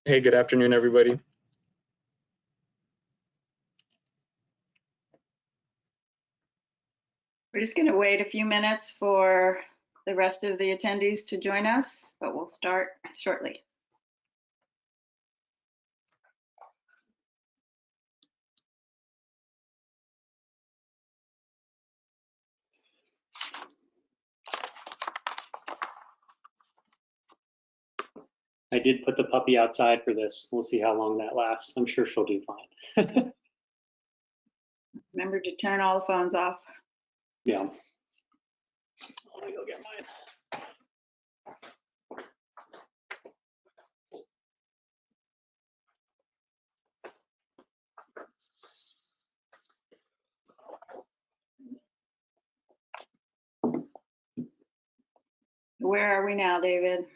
Hey, good afternoon, everybody. We're just going to wait a few minutes for the rest of the attendees to join us, but we'll start shortly. I did put the puppy outside for this. We'll see how long that lasts. I'm sure she'll do fine. Remember to turn all the phones off. Yeah. Let me go get mine. Where are we now, David?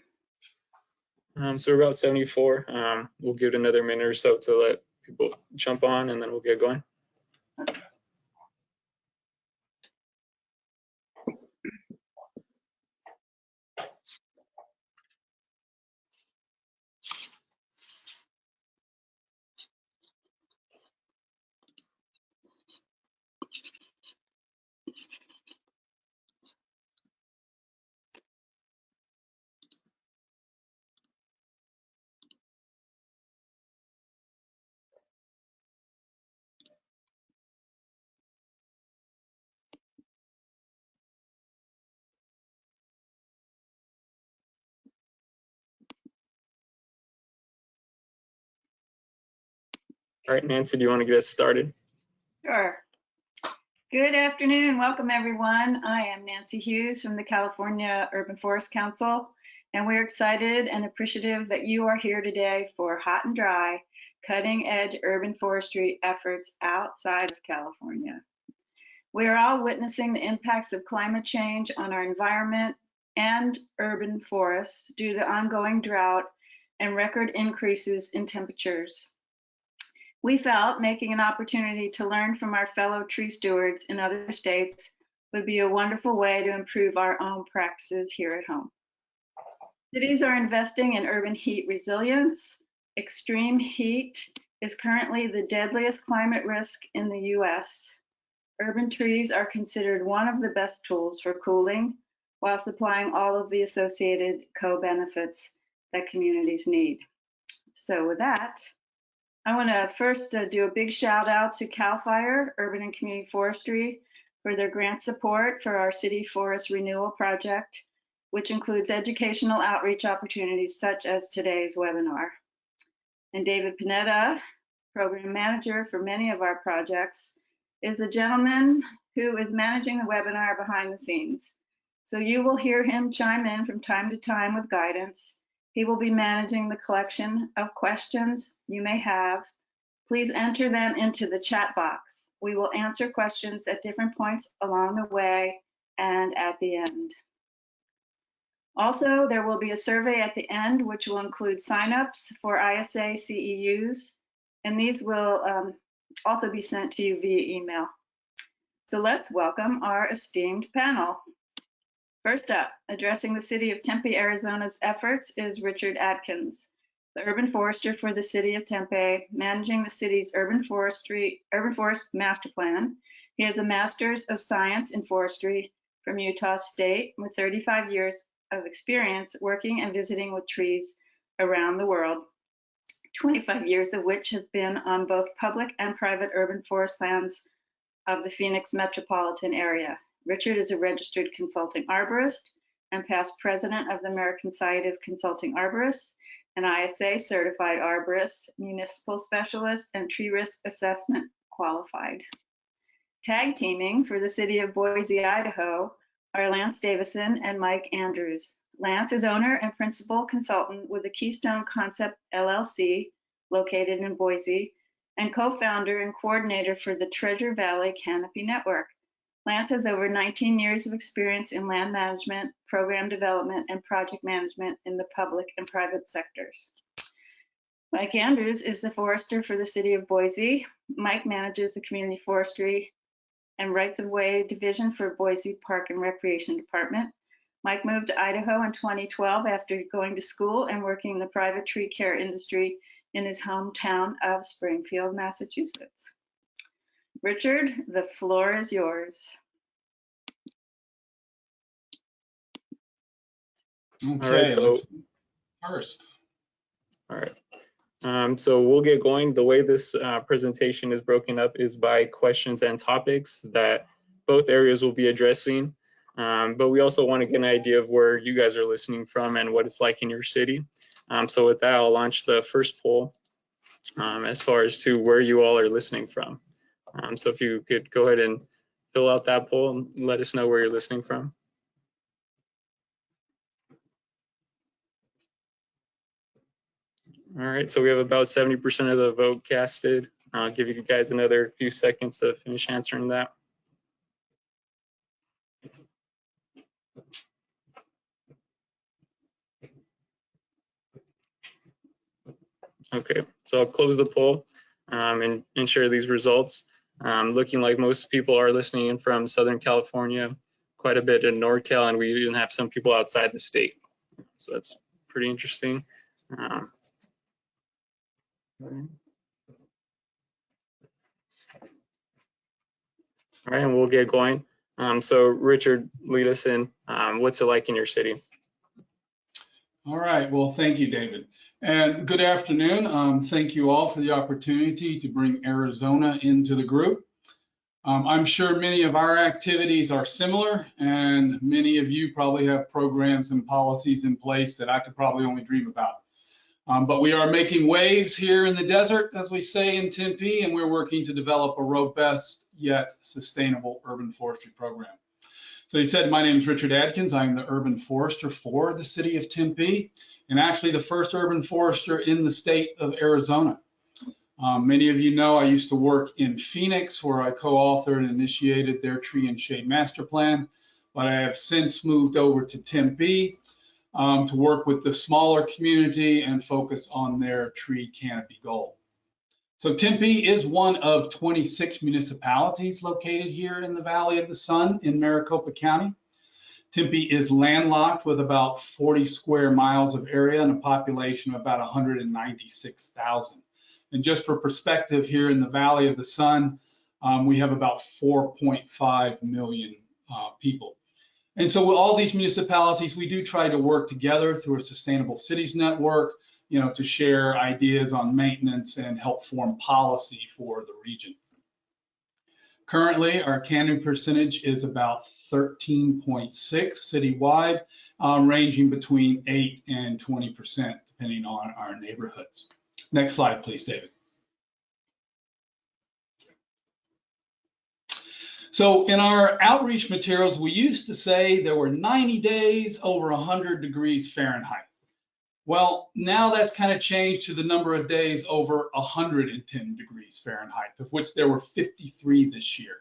So we're about 74. We'll give it another minute or so to let people jump on, and then we'll get going. All right, Nancy, do you want to get us started? Sure. Good afternoon. Welcome, everyone. I am Nancy Hughes from the California Urban Forest Council, and we're excited and appreciative that you are here today for Hot and Dry, cutting-edge urban forestry efforts outside of California. We are all witnessing the impacts of climate change on our environment and urban forests due to the ongoing drought and record increases in temperatures. We felt making an opportunity to learn from our fellow tree stewards in other states would be a wonderful way to improve our own practices here at home. Cities are investing in urban heat resilience. Extreme heat is currently the deadliest climate risk in the US. Urban trees are considered one of the best tools for cooling while supplying all of the associated co-benefits that communities need. So with that, I want to first do a big shout out to CAL FIRE, Urban and Community Forestry, for their grant support for our City Forest Renewal Project, which includes educational outreach opportunities such as today's webinar. And David Pineda, Program Manager for many of our projects, is the gentleman who is managing the webinar behind the scenes. So you will hear him chime in from time to time with guidance. He will be managing the collection of questions you may have. Please enter them into the chat box. We will answer questions at different points along the way and at the end. Also, there will be a survey at the end, which will include signups for ISA CEUs, and these will also be sent to you via email. So let's welcome our esteemed panel. First up, addressing the City of Tempe, Arizona's efforts is Richard Adkins, the urban forester for the City of Tempe, managing the city's urban forest master plan. He has a Master's of Science in Forestry from Utah State with 35 years of experience working and visiting with trees around the world, 25 years of which have been on both public and private urban forest lands of the Phoenix metropolitan area. Richard is a registered consulting arborist and past president of the American Society of Consulting Arborists, an ISA certified arborist, municipal specialist, and tree risk assessment qualified. Tag teaming for the City of Boise, Idaho are Lance Davisson and Mike Andrews. Lance is owner and principal consultant with the Keystone Concept LLC, located in Boise, and co-founder and coordinator for the Treasure Valley Canopy Network. Lance has over 19 years of experience in land management, program development, and project management in the public and private sectors. Mike Andrews is the forester for the City of Boise. Mike manages the Community Forestry and Right-of-Way Division for Boise Park and Recreation Department. Mike moved to Idaho in 2012 after going to school and working in the private tree care industry in his hometown of Springfield, Massachusetts. Richard, the floor is yours. Okay, All right, so let's first. all right. So we'll get going. The way this presentation is broken up is by questions and topics that both areas will be addressing. But we also want to get an idea of where you guys are listening from and what it's like in your city. So with that, I'll launch the first poll as far as to where you all are listening from. So if you could go ahead and fill out that poll and let us know where you're listening from. All right, so we have about 70% of the vote casted. I'll give you guys another few seconds to finish answering that. Okay, so I'll close the poll and share these results. Looking like most people are listening in from Southern California, quite a bit in NorCal, and we even have some people outside the state. So that's pretty interesting. All right, and we'll get going. So Richard, lead us in. What's it like in your city? All right, well, thank you, David. And good afternoon. Thank you all for the opportunity to bring Arizona into the group. I'm sure many of our activities are similar, and many of you probably have programs and policies in place that I could probably only dream about. But we are making waves here in the desert, as we say in Tempe, and we're working to develop a robust yet sustainable urban forestry program. So he said, my name is Richard Adkins. I'm the urban forester for the city of Tempe, and actually the first urban forester in the state of Arizona. Many of you know I used to work in Phoenix, where I co-authored and initiated their tree and shade master plan, but I have since moved over to Tempe to work with the smaller community and focus on their tree canopy goal. So Tempe is one of 26 municipalities located here in the Valley of the Sun in Maricopa County. Tempe is landlocked with about 40 square miles of area and a population of about 196,000. And just for perspective, here in the Valley of the Sun, we have about 4.5 million people. And so with all these municipalities, we do try to work together through a sustainable cities network, to share ideas on maintenance and help form policy for the region. Currently, our canopy percentage is about 13.6 citywide, ranging between 8 and 20%, depending on our neighborhoods. Next slide, please, David. So in our outreach materials, we used to say there were 90 days over 100 degrees Fahrenheit. Well, now that's kind of changed to the number of days over 110 degrees Fahrenheit, of which there were 53 this year.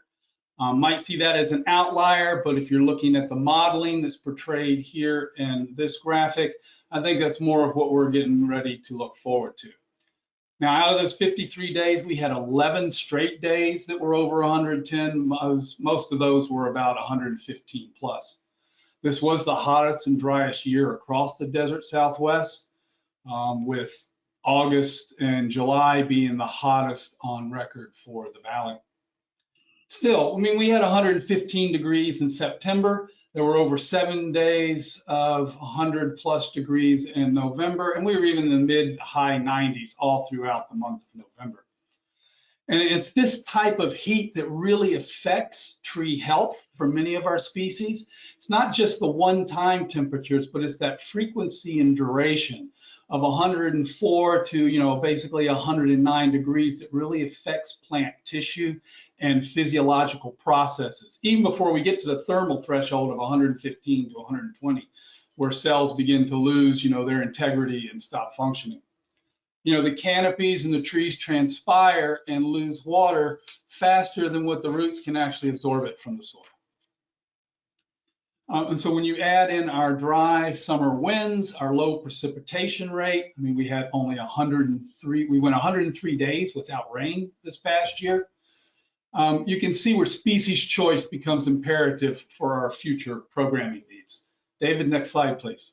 Might see that as an outlier, but if you're looking at the modeling that's portrayed here in this graphic, I think that's more of what we're getting ready to look forward to. Now, out of those 53 days, we had 11 straight days that were over 110. Most of those were about 115 plus. This was the hottest and driest year across the desert Southwest, with August and July being the hottest on record for the valley. Still, we had 115 degrees in September. There were over 7 days of 100 plus degrees in November, and we were even in the mid-high 90s all throughout the month of November. And it's this type of heat that really affects tree health for many of our species. It's not just the one-time temperatures, but it's that frequency and duration of 104 to, basically 109 degrees that really affects plant tissue and physiological processes, even before we get to the thermal threshold of 115 to 120, where cells begin to lose, their integrity and stop functioning. The canopies and the trees transpire and lose water faster than what the roots can actually absorb it from the soil. And so when you add in our dry summer winds, our low precipitation rate, we had only 103, we went 103 days without rain this past year. You can see where species choice becomes imperative for our future programming needs. David, next slide, please.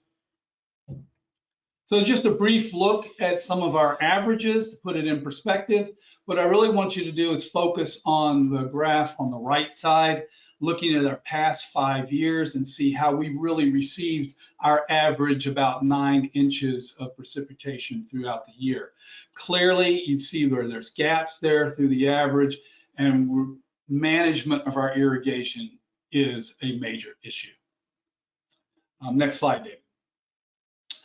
So just a brief look at some of our averages to put it in perspective. What I really want you to do is focus on the graph on the right side, looking at our past 5 years and see how we really received our average about 9 inches of precipitation throughout the year. Clearly, you see where there's gaps there through the average, and management of our irrigation is a major issue. Next slide, David.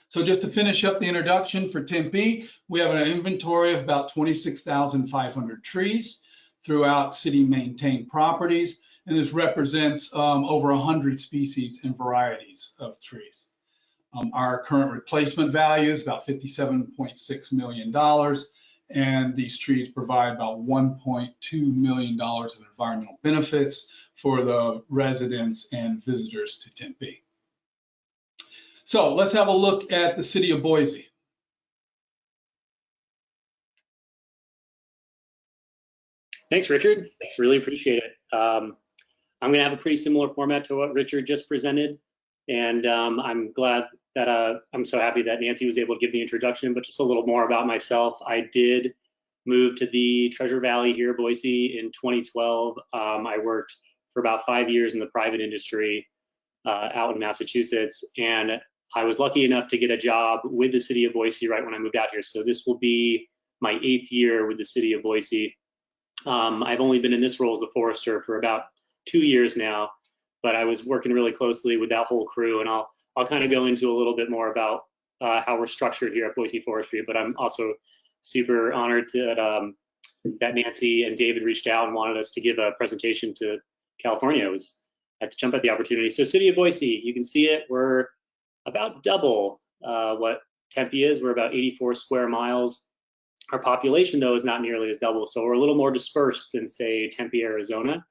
So just to finish up the introduction for Tempe, we have an inventory of about 26,500 trees throughout city maintained properties, and this represents over 100 species and varieties of trees. Our current replacement value is about $57.6 million, and these trees provide about $1.2 million of environmental benefits for the residents and visitors to Tempe. So let's have a look at the City of Boise. Thanks, Richard. Really appreciate it. I'm going to have a pretty similar format to what Richard just presented, and I'm glad that I'm so happy that Nancy was able to give the introduction, but just a little more about myself. I did move to the Treasure Valley here, Boise, in 2012. I worked for about 5 years in the private industry out in Massachusetts, and I was lucky enough to get a job with the City of Boise right when I moved out here. So this will be my 8th year with the City of Boise. I've only been in this role as a forester for about 2 years now, but I was working really closely with that whole crew, and I'll kind of go into a little bit more about how we're structured here at Boise Forestry. But I'm also super honored that Nancy and David reached out and wanted us to give a presentation to California. I had to jump at the opportunity. So City of Boise, you can see it. We're about double what Tempe is. We're about 84 square miles. Our population, though, is not nearly as double, so we're a little more dispersed than, say, Tempe, Arizona.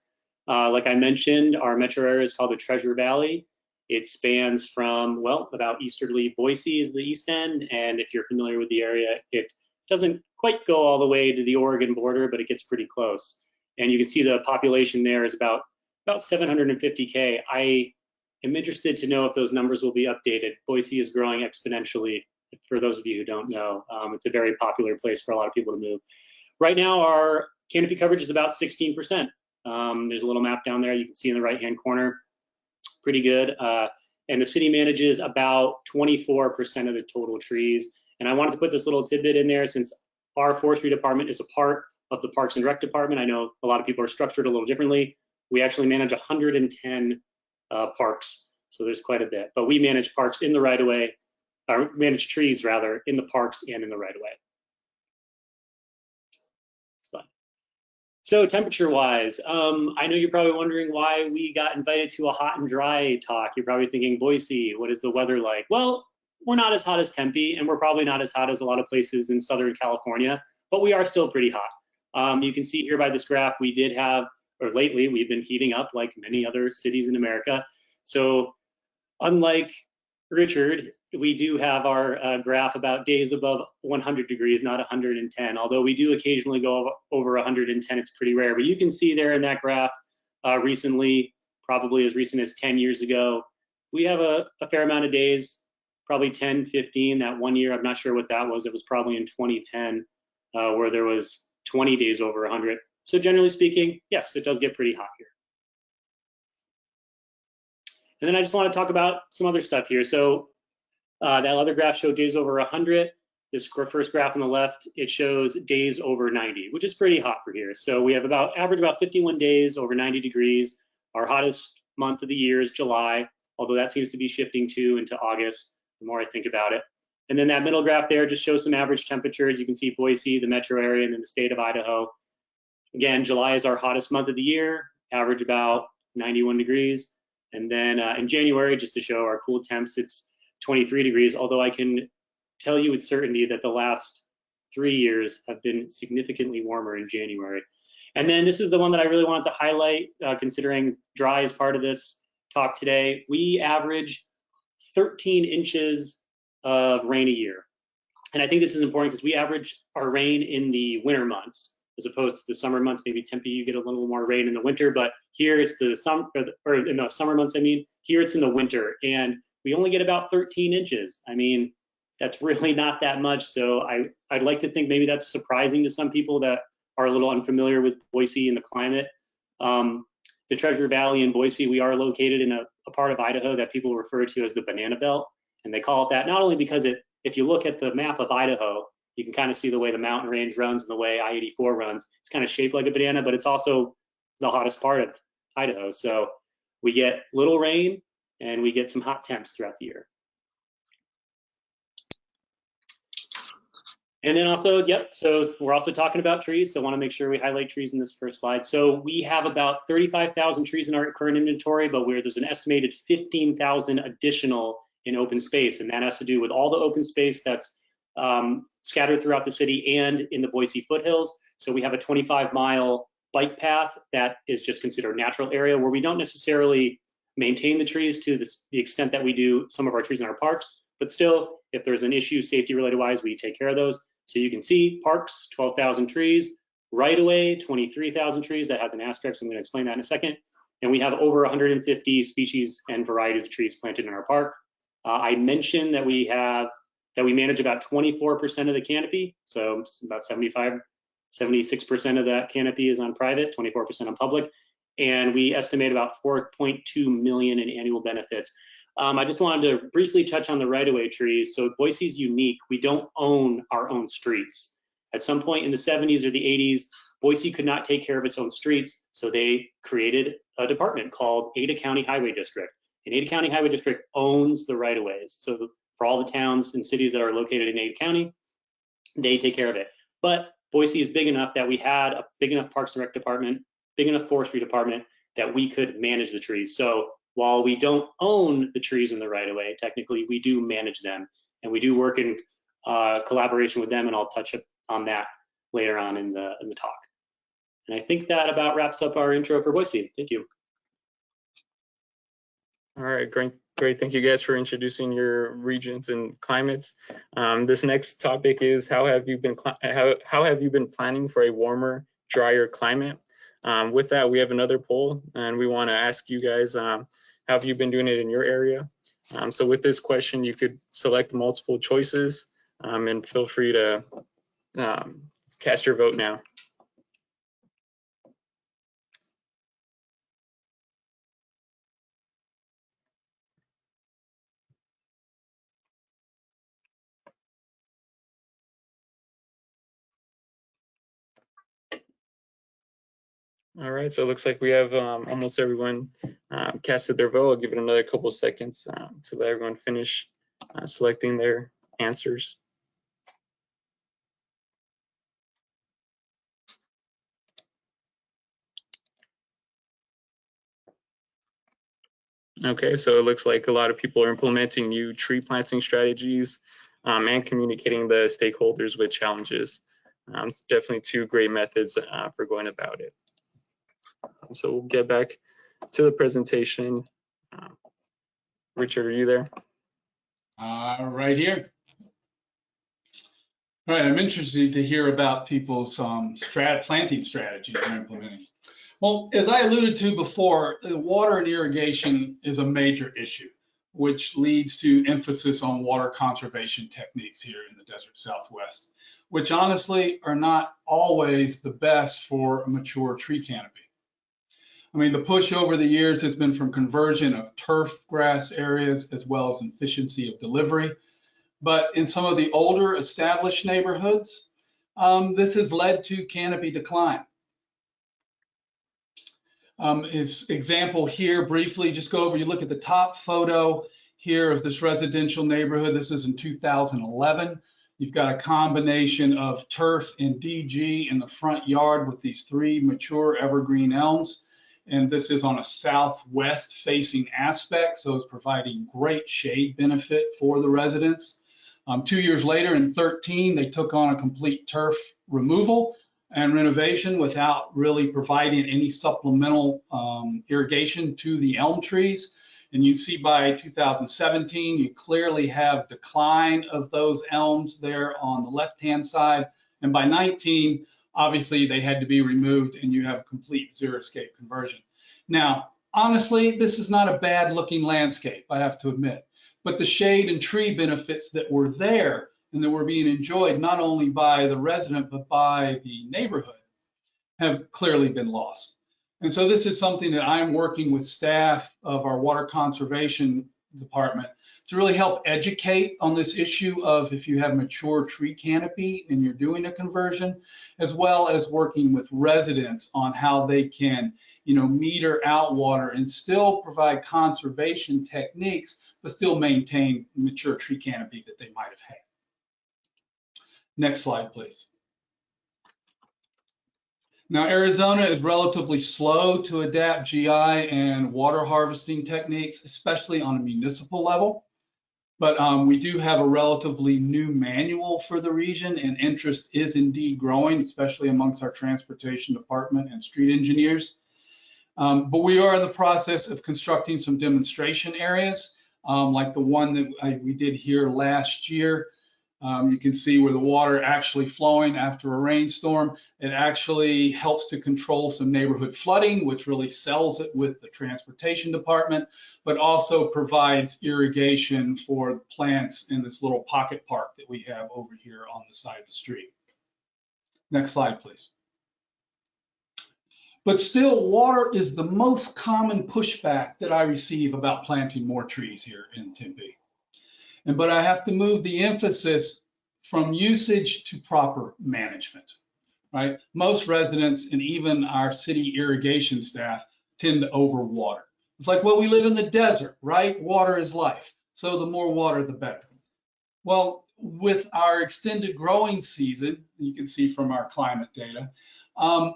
Like I mentioned, our metro area is called the Treasure Valley. It spans from, well, about easterly Boise is the east end, and if you're familiar with the area, it doesn't quite go all the way to the Oregon border, but it gets pretty close. And you can see the population there is about 750K. I am interested to know if those numbers will be updated. Boise is growing exponentially. For those of you who don't know, it's a very popular place for a lot of people to move. Right now, our canopy coverage is about 16%. There's a little map down there you can see in the right-hand corner. Pretty good. And the city manages about 24% of the total trees. And I wanted to put this little tidbit in there since our forestry department is a part of the Parks and Rec department. I know a lot of people are structured a little differently. We actually manage 110 parks, so there's quite a bit. But we manage parks in the right-of-way, or manage trees rather, in the parks and in the right-of-way. So temperature-wise, I know you're probably wondering why we got invited to a hot and dry talk. You're probably thinking, Boise, what is the weather like? Well, we're not as hot as Tempe, and we're probably not as hot as a lot of places in Southern California, but we are still pretty hot. You can see here by this graph, we did have, or lately, we've been heating up like many other cities in America. So unlike Richard, we do have our graph about days above 100 degrees, not 110. Although we do occasionally go over 110, it's pretty rare. But you can see there in that graph recently, probably as recent as 10 years ago, we have a fair amount of days, probably 10, 15. That one year, I'm not sure what that was. It was probably in 2010 where there was 20 days over 100. So generally speaking, yes, it does get pretty hot here. And then I just want to talk about some other stuff here. So that other graph showed days over 100. This first graph on the left, it shows days over 90, which is pretty hot for here. So we have average about 51 days over 90 degrees. Our hottest month of the year is July, although that seems to be shifting too into August, the more I think about it. And then that middle graph there just shows some average temperatures. You can see Boise, the metro area, and then the state of Idaho. Again, July is our hottest month of the year, average about 91 degrees. And then in January, just to show our cool temps, it's 23 degrees, although I can tell you with certainty that the last 3 years have been significantly warmer in January. And then this is the one that I really wanted to highlight, considering dry is part of this talk today. We average 13 inches of rain a year. And I think this is important because we average our rain in the winter months. as opposed to the summer months. Maybe Tempe, you get a little more rain in the winter, but here it's the summer, or in the summer months, I mean, here it's in the winter, and we only get about 13 inches. I mean, that's really not that much. So I'd like to think maybe that's surprising to some people that are a little unfamiliar with Boise and the climate. The Treasure Valley in Boise, we are located in a part of Idaho that people refer to as the banana belt. And they call it that not only because if you look at the map of Idaho, you can kind of see the way the mountain range runs and the way I-84 runs. It's kind of shaped like a banana, but it's also the hottest part of Idaho. So we get little rain and we get some hot temps throughout the year. And then also, yep, so we're also talking about trees, so I want to make sure we highlight trees in this first slide. So we have about 35,000 trees in our current inventory, but there's an estimated 15,000 additional in open space, and that has to do with all the open space that's scattered throughout the city and in the Boise foothills. So we have a 25-mile bike path that is just considered a natural area where we don't necessarily maintain the trees to the extent that we do some of our trees in our parks, but still, if there's an issue safety related wise, we take care of those. So you can see parks, 12,000 trees, right-of-way, 23,000 trees. That has an asterisk. I'm going to explain that in a second. And we have over 150 species and variety of trees planted in our park. I mentioned that we manage about 24% of the canopy. So about 76% of that canopy is on private, 24% on public. And we estimate about 4.2 million in annual benefits. I just wanted to briefly touch on the right-of-way trees. So Boise's unique. We don't own our own streets. At some point in the 70s or the 80s, Boise could not take care of its own streets, so they created a department called Ada County Highway District. And Ada County Highway District owns the right-of-ways. So for all the towns and cities that are located in Ada County, they take care of it. But Boise is big enough that we had a big enough Parks and Rec department, big enough forestry department that we could manage the trees. So while we don't own the trees in the right-of-way, technically we do manage them, and we do work in collaboration with them, and I'll touch on that later on in the talk. And I think that about wraps up our intro for Boise. Thank you. All right, great. Thank you guys for introducing your regions and climates. This next topic is how have you been planning for a warmer, drier climate? With that, we have another poll, and we want to ask you guys, how have you been doing it in your area? So with this question, you could select multiple choices, and feel free to cast your vote now. All right, so it looks like we have almost everyone casted their vote. I'll give it another couple seconds to let everyone finish selecting their answers. Okay, so it looks like a lot of people are implementing new tree planting strategies and communicating the stakeholders with challenges. It's definitely two great methods for going about it. So we'll get back to the presentation. Richard, are you there? Right here. All right, I'm interested to hear about people's planting strategies they're implementing. Well, as I alluded to before, water and irrigation is a major issue, which leads to emphasis on water conservation techniques here in the desert Southwest, which honestly are not always the best for a mature tree canopy. I mean, the push over the years has been from conversion of turf grass areas as well as efficiency of delivery. But in some of the older established neighborhoods, this has led to canopy decline. His example here, briefly, just go over, you look at the top photo here of this residential neighborhood. This is in 2011. You've got a combination of turf and DG in the front yard with these three mature evergreen elms. And this is on a southwest facing aspect, so it's providing great shade benefit for the residents. 2 years later in 13, they took on a complete turf removal and renovation without really providing any supplemental irrigation to the elm trees. And you see by 2017, you clearly have decline of those elms there on the left-hand side. And by 19, obviously they had to be removed and you have complete xeriscape conversion. Now, honestly, this is not a bad looking landscape, I have to admit, but the shade and tree benefits that were there and that were being enjoyed not only by the resident, but by the neighborhood have clearly been lost. And so this is something that I'm working with staff of our water conservation department to really help educate on this issue of if you have mature tree canopy and you're doing a conversion, as well as working with residents on how they can, meter out water and still provide conservation techniques, but still maintain mature tree canopy that they might have had. Next slide, please. Now, Arizona is relatively slow to adapt GI and water harvesting techniques, especially on a municipal level. But we do have a relatively new manual for the region, and interest is indeed growing, especially amongst our transportation department and street engineers. But we are in the process of constructing some demonstration areas, like the one that we did here last year. You can see where the water actually flowing after a rainstorm. It actually helps to control some neighborhood flooding, which really sells it with the transportation department, but also provides irrigation for plants in this little pocket park that we have over here on the side of the street. Next slide, please. But still, water is the most common pushback that I receive about planting more trees here in Tempe. But I have to move the emphasis from usage to proper management, right? Most residents and even our city irrigation staff tend to overwater. It's like, well, we live in the desert, right? Water is life. So the more water, the better. Well, with our extended growing season, you can see from our climate data,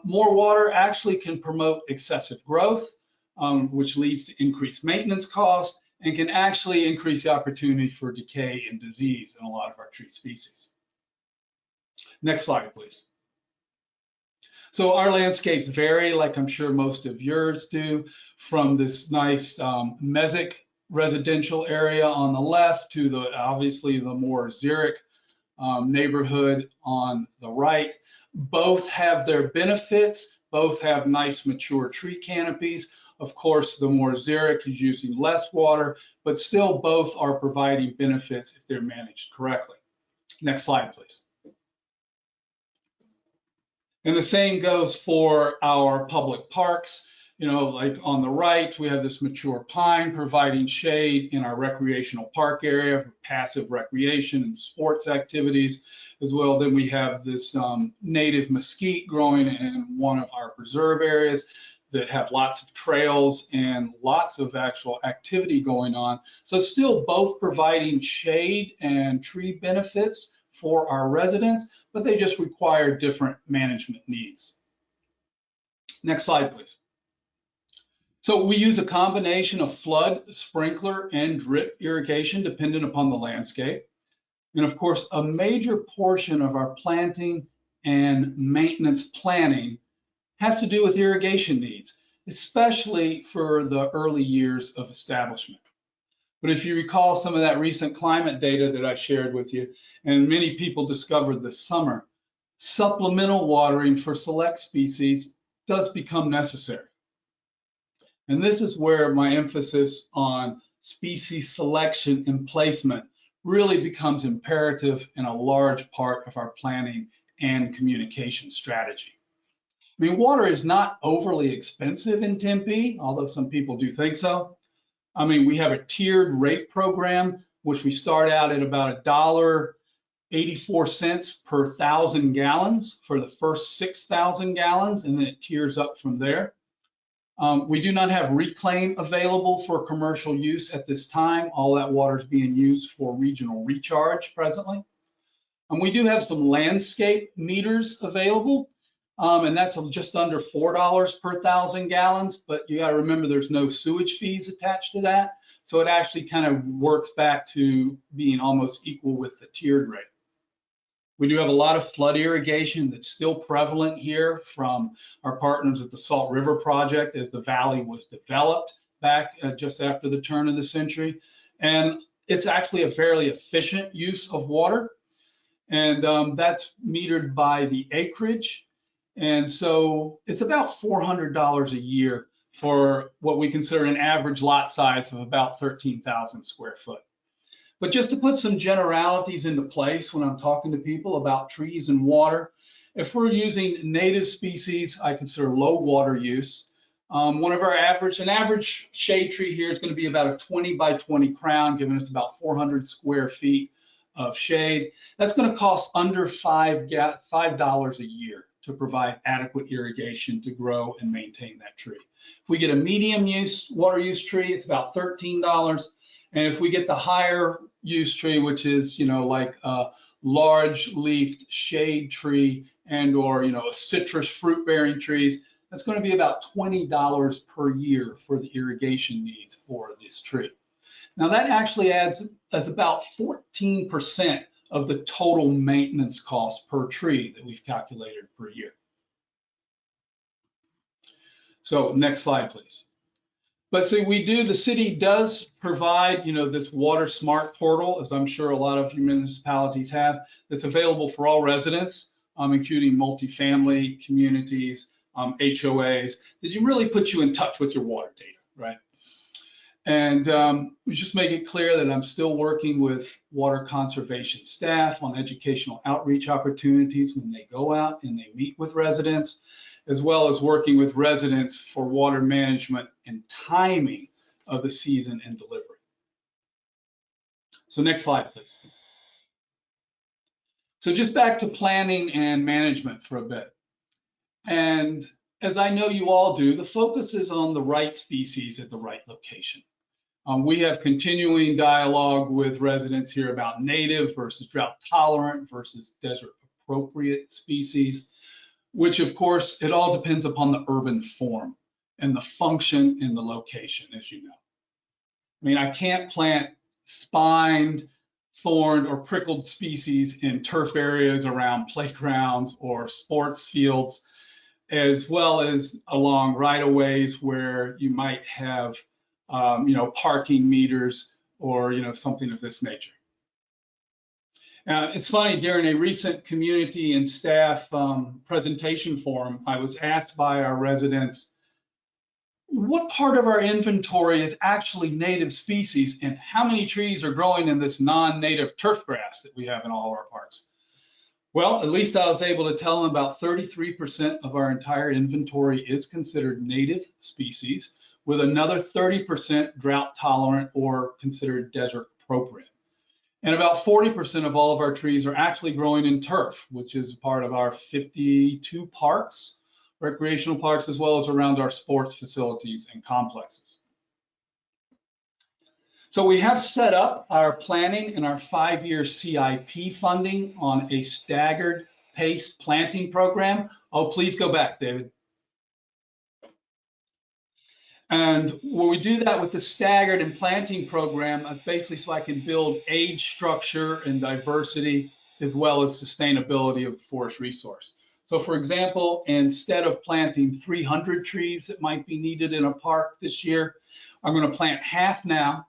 more water actually can promote excessive growth, which leads to increased maintenance costs, and can actually increase the opportunity for decay and disease in a lot of our tree species. Next slide, please. So our landscapes vary, like I'm sure most of yours do, from this nice mesic residential area on the left to obviously the more xeric neighborhood on the right. Both have their benefits, both have nice mature tree canopies. Of course, the more xeric is using less water, but still both are providing benefits if they're managed correctly. Next slide, please. And the same goes for our public parks. Like on the right, we have this mature pine providing shade in our recreational park area for passive recreation and sports activities as well. Then we have this native mesquite growing in one of our preserve areas that have lots of trails and lots of actual activity going on. So still both providing shade and tree benefits for our residents, but they just require different management needs. Next slide, please. So we use a combination of flood, sprinkler, and drip irrigation dependent upon the landscape. And of course, a major portion of our planting and maintenance planning has to do with irrigation needs, especially for the early years of establishment. But if you recall some of that recent climate data that I shared with you, and many people discovered this summer, supplemental watering for select species does become necessary. And this is where my emphasis on species selection and placement really becomes imperative and a large part of our planning and communication strategy. I mean, water is not overly expensive in Tempe, although some people do think so. I mean, we have a tiered rate program, which we start out at about $1.84 per 1,000 gallons for the first 6,000 gallons, and then it tiers up from there. We do not have reclaim available for commercial use at this time. All that water is being used for regional recharge presently. We do have some landscape meters available. And that's just under $4 per 1,000 gallons, but you got to remember there's no sewage fees attached to that. So it actually kind of works back to being almost equal with the tiered rate. We do have a lot of flood irrigation that's still prevalent here from our partners at the Salt River Project as the valley was developed back just after the turn of the century. And it's actually a fairly efficient use of water. And that's metered by the acreage. And so it's about $400 a year for what we consider an average lot size of about 13,000 square foot. But just to put some generalities into place when I'm talking to people about trees and water, if we're using native species, I consider low water use. One of our an average shade tree here is going to be about a 20 by 20 crown, giving us about 400 square feet of shade. That's going to cost under $5 a year to provide adequate irrigation to grow and maintain that tree. If we get a medium use water use tree, it's about $13. And if we get the higher use tree, which is, like a large leafed shade tree and or, a citrus fruit bearing trees, that's going to be about $20 per year for the irrigation needs for this tree. Now that actually that's about 14% of the total maintenance cost per tree that we've calculated per year. So next slide, please. But see, the city does provide, this Water Smart portal, as I'm sure a lot of municipalities have, that's available for all residents, including multifamily communities, HOAs, that really put you in touch with your water data, right? And we just make it clear that I'm still working with water conservation staff on educational outreach opportunities when they go out and they meet with residents, as well as working with residents for water management and timing of the season and delivery. So next slide, please. So just back to planning and management for a bit. And as I know you all do, the focus is on the right species at the right location. We have continuing dialogue with residents here about native versus drought tolerant versus desert appropriate species, which of course, it all depends upon the urban form and the function and the location, as you know. I mean, I can't plant spined, thorned, or prickled species in turf areas around playgrounds or sports fields, as well as along right-of-ways where you might have parking meters or, something of this nature. It's funny, during a recent community and staff presentation forum, I was asked by our residents, what part of our inventory is actually native species and how many trees are growing in this non-native turf grass that we have in all of our parks? Well, at least I was able to tell them about 33% of our entire inventory is considered native species, with another 30% drought tolerant or considered desert appropriate. And about 40% of all of our trees are actually growing in turf, which is part of our 52 parks, recreational parks, as well as around our sports facilities and complexes. So we have set up our planning and our 5-year CIP funding on a staggered pace planting program. Oh, please go back, David. And when we do that with the staggered and planting program, that's basically so I can build age structure and diversity, as well as sustainability of the forest resource. So for example, instead of planting 300 trees that might be needed in a park this year, I'm going to plant half now.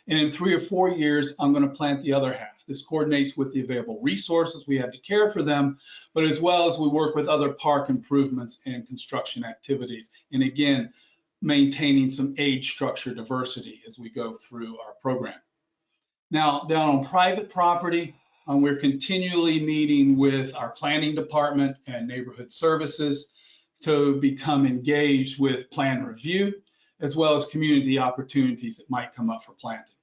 And in 3 or 4 years, I'm going to plant the other half. This coordinates with the available resources we have to care for them, but as well as we work with other park improvements and construction activities. And again, maintaining some age structure diversity as we go through our program. Now, down on private property, we're continually meeting with our planning department and neighborhood services to become engaged with plan review, as well as community opportunities that might come up for planting.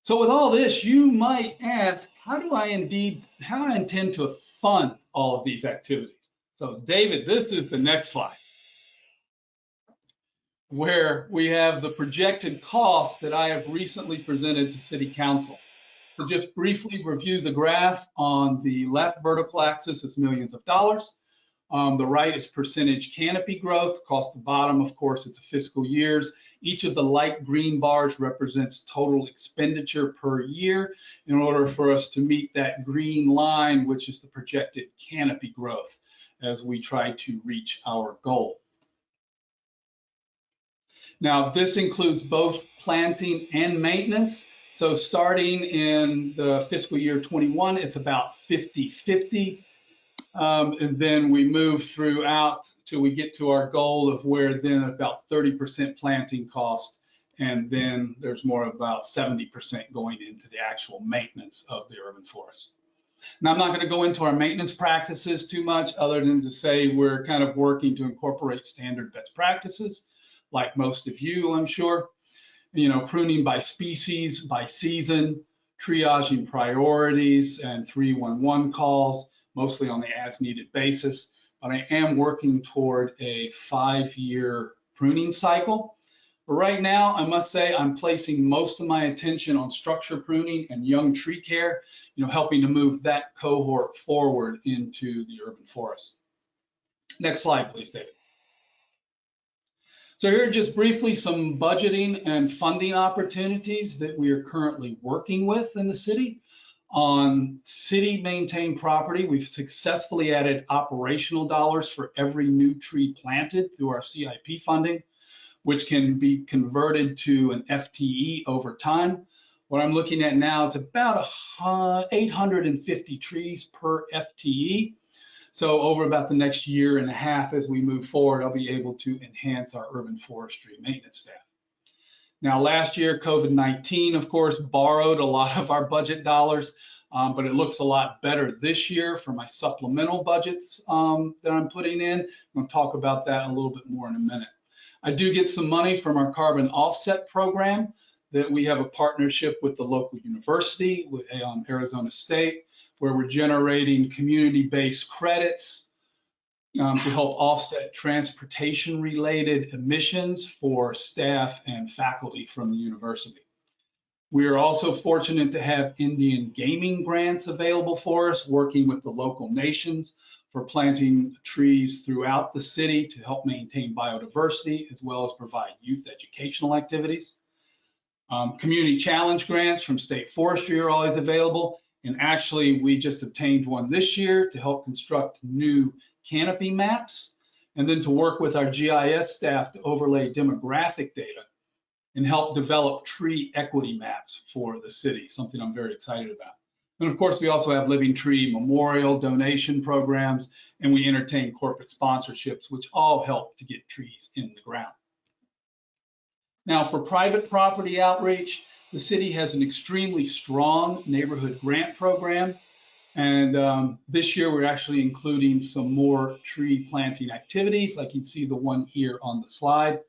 So with all this, you might ask, how do I intend to fund all of these activities? So David, this is the next slide, where we have the projected costs that I have recently presented to City Council. So just briefly review the graph. On the left vertical axis is millions of dollars. The right is percentage canopy growth. Across the bottom, of course, it's fiscal years. Each of the light green bars represents total expenditure per year in order for us to meet that green line, which is the projected canopy growth as we try to reach our goal. Now, this includes both planting and maintenance. So starting in the fiscal year 21, it's about 50-50. And then we move throughout till we get to our goal of where then about 30% planting cost. And then there's more about 70% going into the actual maintenance of the urban forest. Now, I'm not going to go into our maintenance practices too much other than to say we're kind of working to incorporate standard best practices, like most of you, I'm sure. You know, pruning by species, by season, triaging priorities and 311 calls, mostly on the as-needed basis. But I am working toward a 5-year pruning cycle. But right now, I must say I'm placing most of my attention on structure pruning and young tree care, you know, helping to move that cohort forward into the urban forest. Next slide, please, David. So here are just briefly some budgeting and funding opportunities that we are currently working with in the city. On city maintained property, we've successfully added operational dollars for every new tree planted through our CIP funding, which can be converted to an FTE over time. What I'm looking at now is about 850 trees per FTE. So over about the next year and a half as we move forward, I'll be able to enhance our urban forestry maintenance staff. Now, last year, COVID-19, of course, borrowed a lot of our budget dollars, but it looks a lot better this year for my supplemental budgets that I'm putting in. I'm going to talk about that a little bit more in a minute. I do get some money from our carbon offset program that we have a partnership with the local university, with Arizona State, where we're generating community-based credits to help offset transportation-related emissions for staff and faculty from the university. We are also fortunate to have Indian gaming grants available for us, working with the local nations for planting trees throughout the city to help maintain biodiversity, as well as provide youth educational activities. Community challenge grants from state forestry are always available. And actually, we just obtained one this year to help construct new canopy maps, and then to work with our GIS staff to overlay demographic data and help develop tree equity maps for the city, something I'm very excited about. And of course, we also have living tree memorial donation programs, and we entertain corporate sponsorships, which all help to get trees in the ground. Now, for private property outreach, the city has an extremely strong neighborhood grant program. And this year, we're actually including some more tree planting activities, like you'd see the one here on the slide.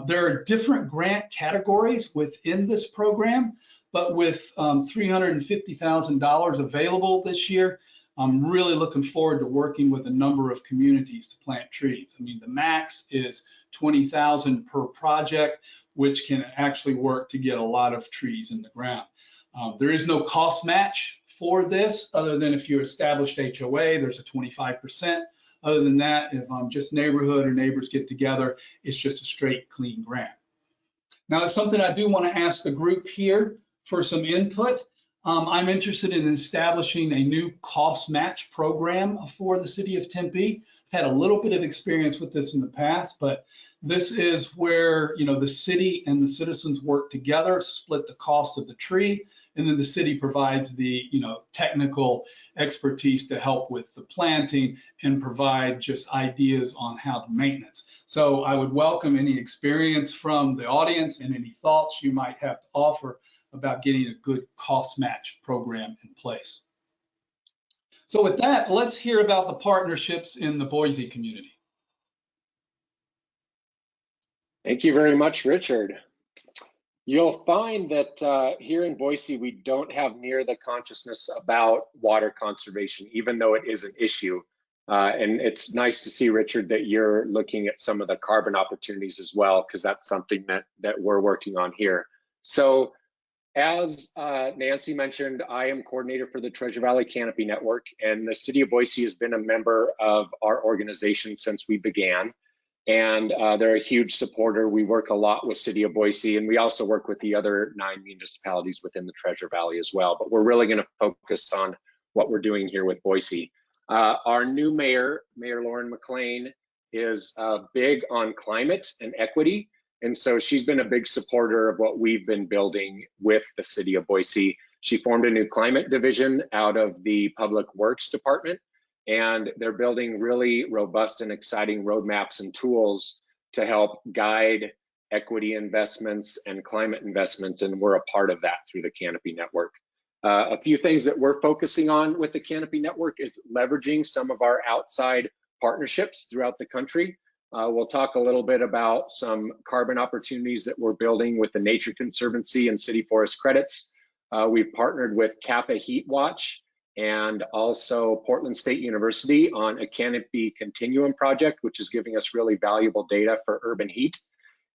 There are different grant categories within this program, but with $350,000 available this year, I'm really looking forward to working with a number of communities to plant trees. I mean, the max is $20,000 per project, which can actually work to get a lot of trees in the ground. There is no cost match for this, other than if you established HOA, there's a 25%. Other than that, if just neighborhood or neighbors get together, it's just a straight, clean grant. Now, it's something I do want to ask the group here for some input. I'm interested in establishing a new cost match program for the city of Tempe. I've had a little bit of experience with this in the past, but this is where, you know, the city and the citizens work together, split the cost of the tree, and then the city provides the, you know, technical expertise to help with the planting and provide just ideas on how to maintenance. So I would welcome any experience from the audience and any thoughts you might have to offer about getting a good cost match program in place. So with that, let's hear about the partnerships in the Boise community. Thank you very much, Richard. You'll find that here in Boise, we don't have near the consciousness about water conservation, even though it is an issue. And it's nice to see, Richard, that you're looking at some of the carbon opportunities as well, because that's something that we're working on here. So as Nancy mentioned, I am coordinator for the Treasure Valley Canopy Network, and the City of Boise has been a member of our organization since we began. And they're a huge supporter. We work a lot with City of Boise, and we also work with the other 9 municipalities within the Treasure Valley as well. But we're really going to focus on what we're doing here with Boise. Our new mayor, Mayor Lauren McLean, is big on climate and equity. And so she's been a big supporter of what we've been building with the City of Boise. She formed a new climate division out of the Public Works Department. and they're building really robust and exciting roadmaps and tools to help guide equity investments and climate investments, and we're a part of that through the Canopy Network. A few things that we're focusing on with the Canopy Network is leveraging some of our outside partnerships throughout the country. We'll talk a little bit about some carbon opportunities that we're building with the Nature Conservancy and City Forest Credits. We've partnered with Kappa Heat Watch and also Portland State University on a Canopy Continuum project, which is giving us really valuable data for urban heat.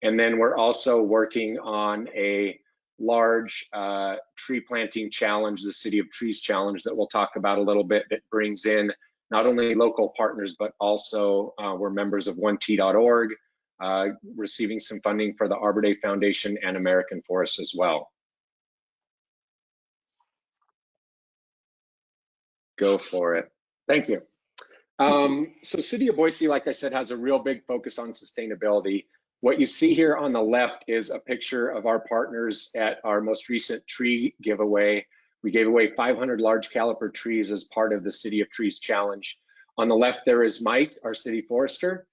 And then we're also working on a large tree planting challenge, the City of Trees Challenge, that we'll talk about a little bit, that brings in not only local partners, but also we're members of OneT.org, receiving some funding for the Arbor Day Foundation and American Forests as well. Go for it. Thank you. So City of Boise, like I said, has a real big focus on sustainability. What you see here on the left is a picture of our partners at our most recent tree giveaway. We gave away 500 large caliper trees as part of the City of Trees Challenge. On the left there is Mike, our city forester.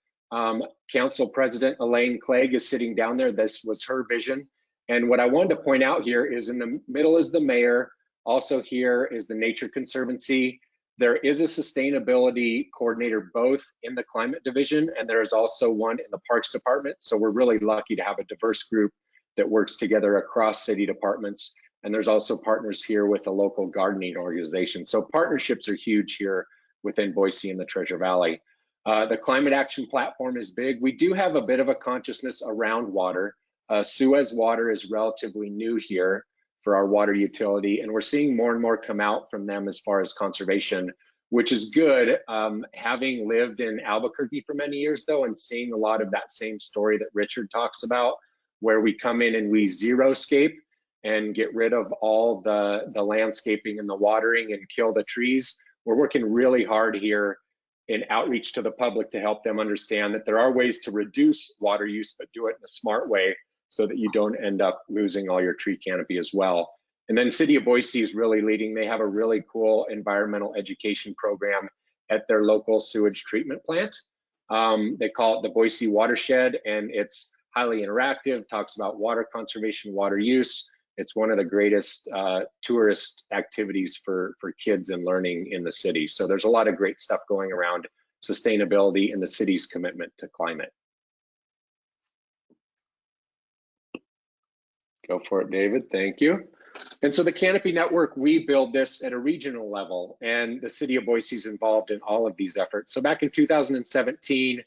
Council President Elaine Clegg is sitting down there. This was her vision. And what I wanted to point out here is in the middle is the mayor. Also here is the Nature Conservancy. There is a sustainability coordinator both in the climate division, and there is also one in the parks department. So we're really lucky to have a diverse group that works together across city departments. And there's also partners here with a local gardening organization. So partnerships are huge here within Boise and the Treasure Valley. The climate action platform is big. We do have a bit of a consciousness around water. Suez Water is relatively new here for our water utility, and we're seeing more and more come out from them as far as conservation, which is good. Having lived in Albuquerque for many years though, and seeing a lot of that same story that Richard talks about, where we come in and we zero-scape and get rid of all the landscaping and the watering and kill the trees. We're working really hard here in outreach to the public to help them understand that there are ways to reduce water use, but do it in a smart way, so that you don't end up losing all your tree canopy as well. And then City of Boise is really leading. They have a really cool environmental education program at their local sewage treatment plant. They call it the Boise Watershed, and it's highly interactive, talks about water conservation, water use. It's one of the greatest tourist activities for kids and learning in the city. So there's a lot of great stuff going around sustainability and the city's commitment to climate. Go for it, David. Thank you. And so the Canopy Network, we build this at a regional level, and the City of Boise is involved in all of these efforts. So back in 2017,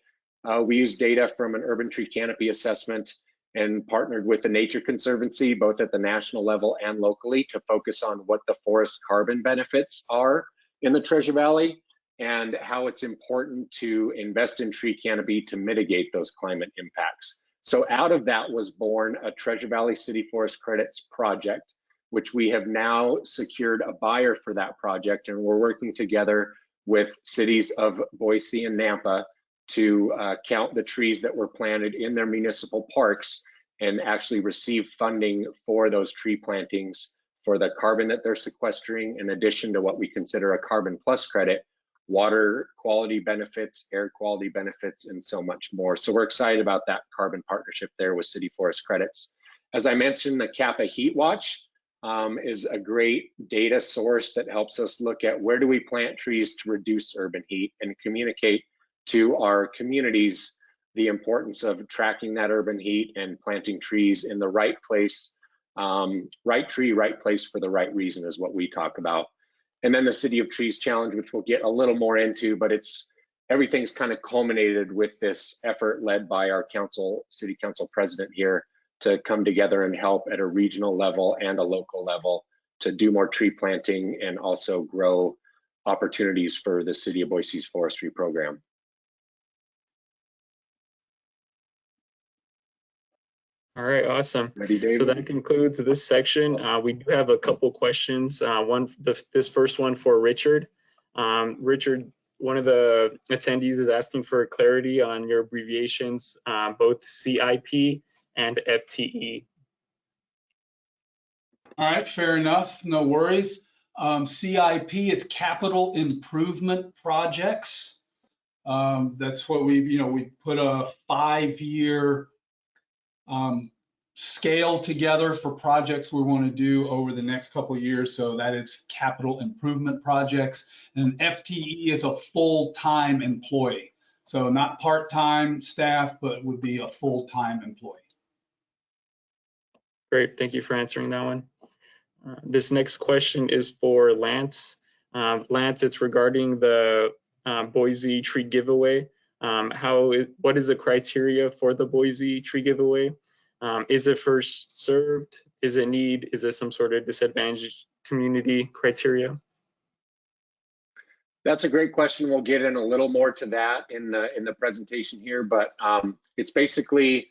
we used data from an urban tree canopy assessment and partnered with the Nature Conservancy, both at the national level and locally, to focus on what the forest carbon benefits are in the Treasure Valley and how it's important to invest in tree canopy to mitigate those climate impacts. So out of that was born a Treasure Valley City Forest Credits project, which we have now secured a buyer for that project, and we're working together with cities of Boise and Nampa to count the trees that were planted in their municipal parks and actually receive funding for those tree plantings for the carbon that they're sequestering, in addition to what we consider a carbon plus credit, water quality benefits, air quality benefits, and so much more. So we're excited about that carbon partnership there with City Forest Credits. As I mentioned, the Kappa Heat Watch is a great data source that helps us look at where do we plant trees to reduce urban heat and communicate to our communities the importance of tracking that urban heat and planting trees in the right place. Right tree, right place for the right reason is what we talk about. And then the City of Trees Challenge, which we'll get a little more into, but everything's kind of culminated with this effort led by our city council president here to come together and help at a regional level and a local level to do more tree planting and also grow opportunities for the City of Boise's forestry program. All right, awesome. Ready, David? So that concludes this section. We do have a couple questions. This first one for Richard. Richard, one of the attendees is asking for clarity on your abbreviations, both CIP and FTE. All right, fair enough, no worries. CIP is capital improvement projects. That's what we put a 5-year scale together for projects we want to do over the next couple of years. So that is capital improvement projects. And an FTE is a full-time employee. So not part-time staff, but would be a full-time employee. Great, thank you for answering that one. This next question is for Lance. Lance, it's regarding the Boise tree giveaway. What is the criteria for the Boise tree giveaway? Is it first served? Is it need? Is it some sort of disadvantaged community criteria? That's a great question. We'll get in a little more to that in the presentation here, but it's basically,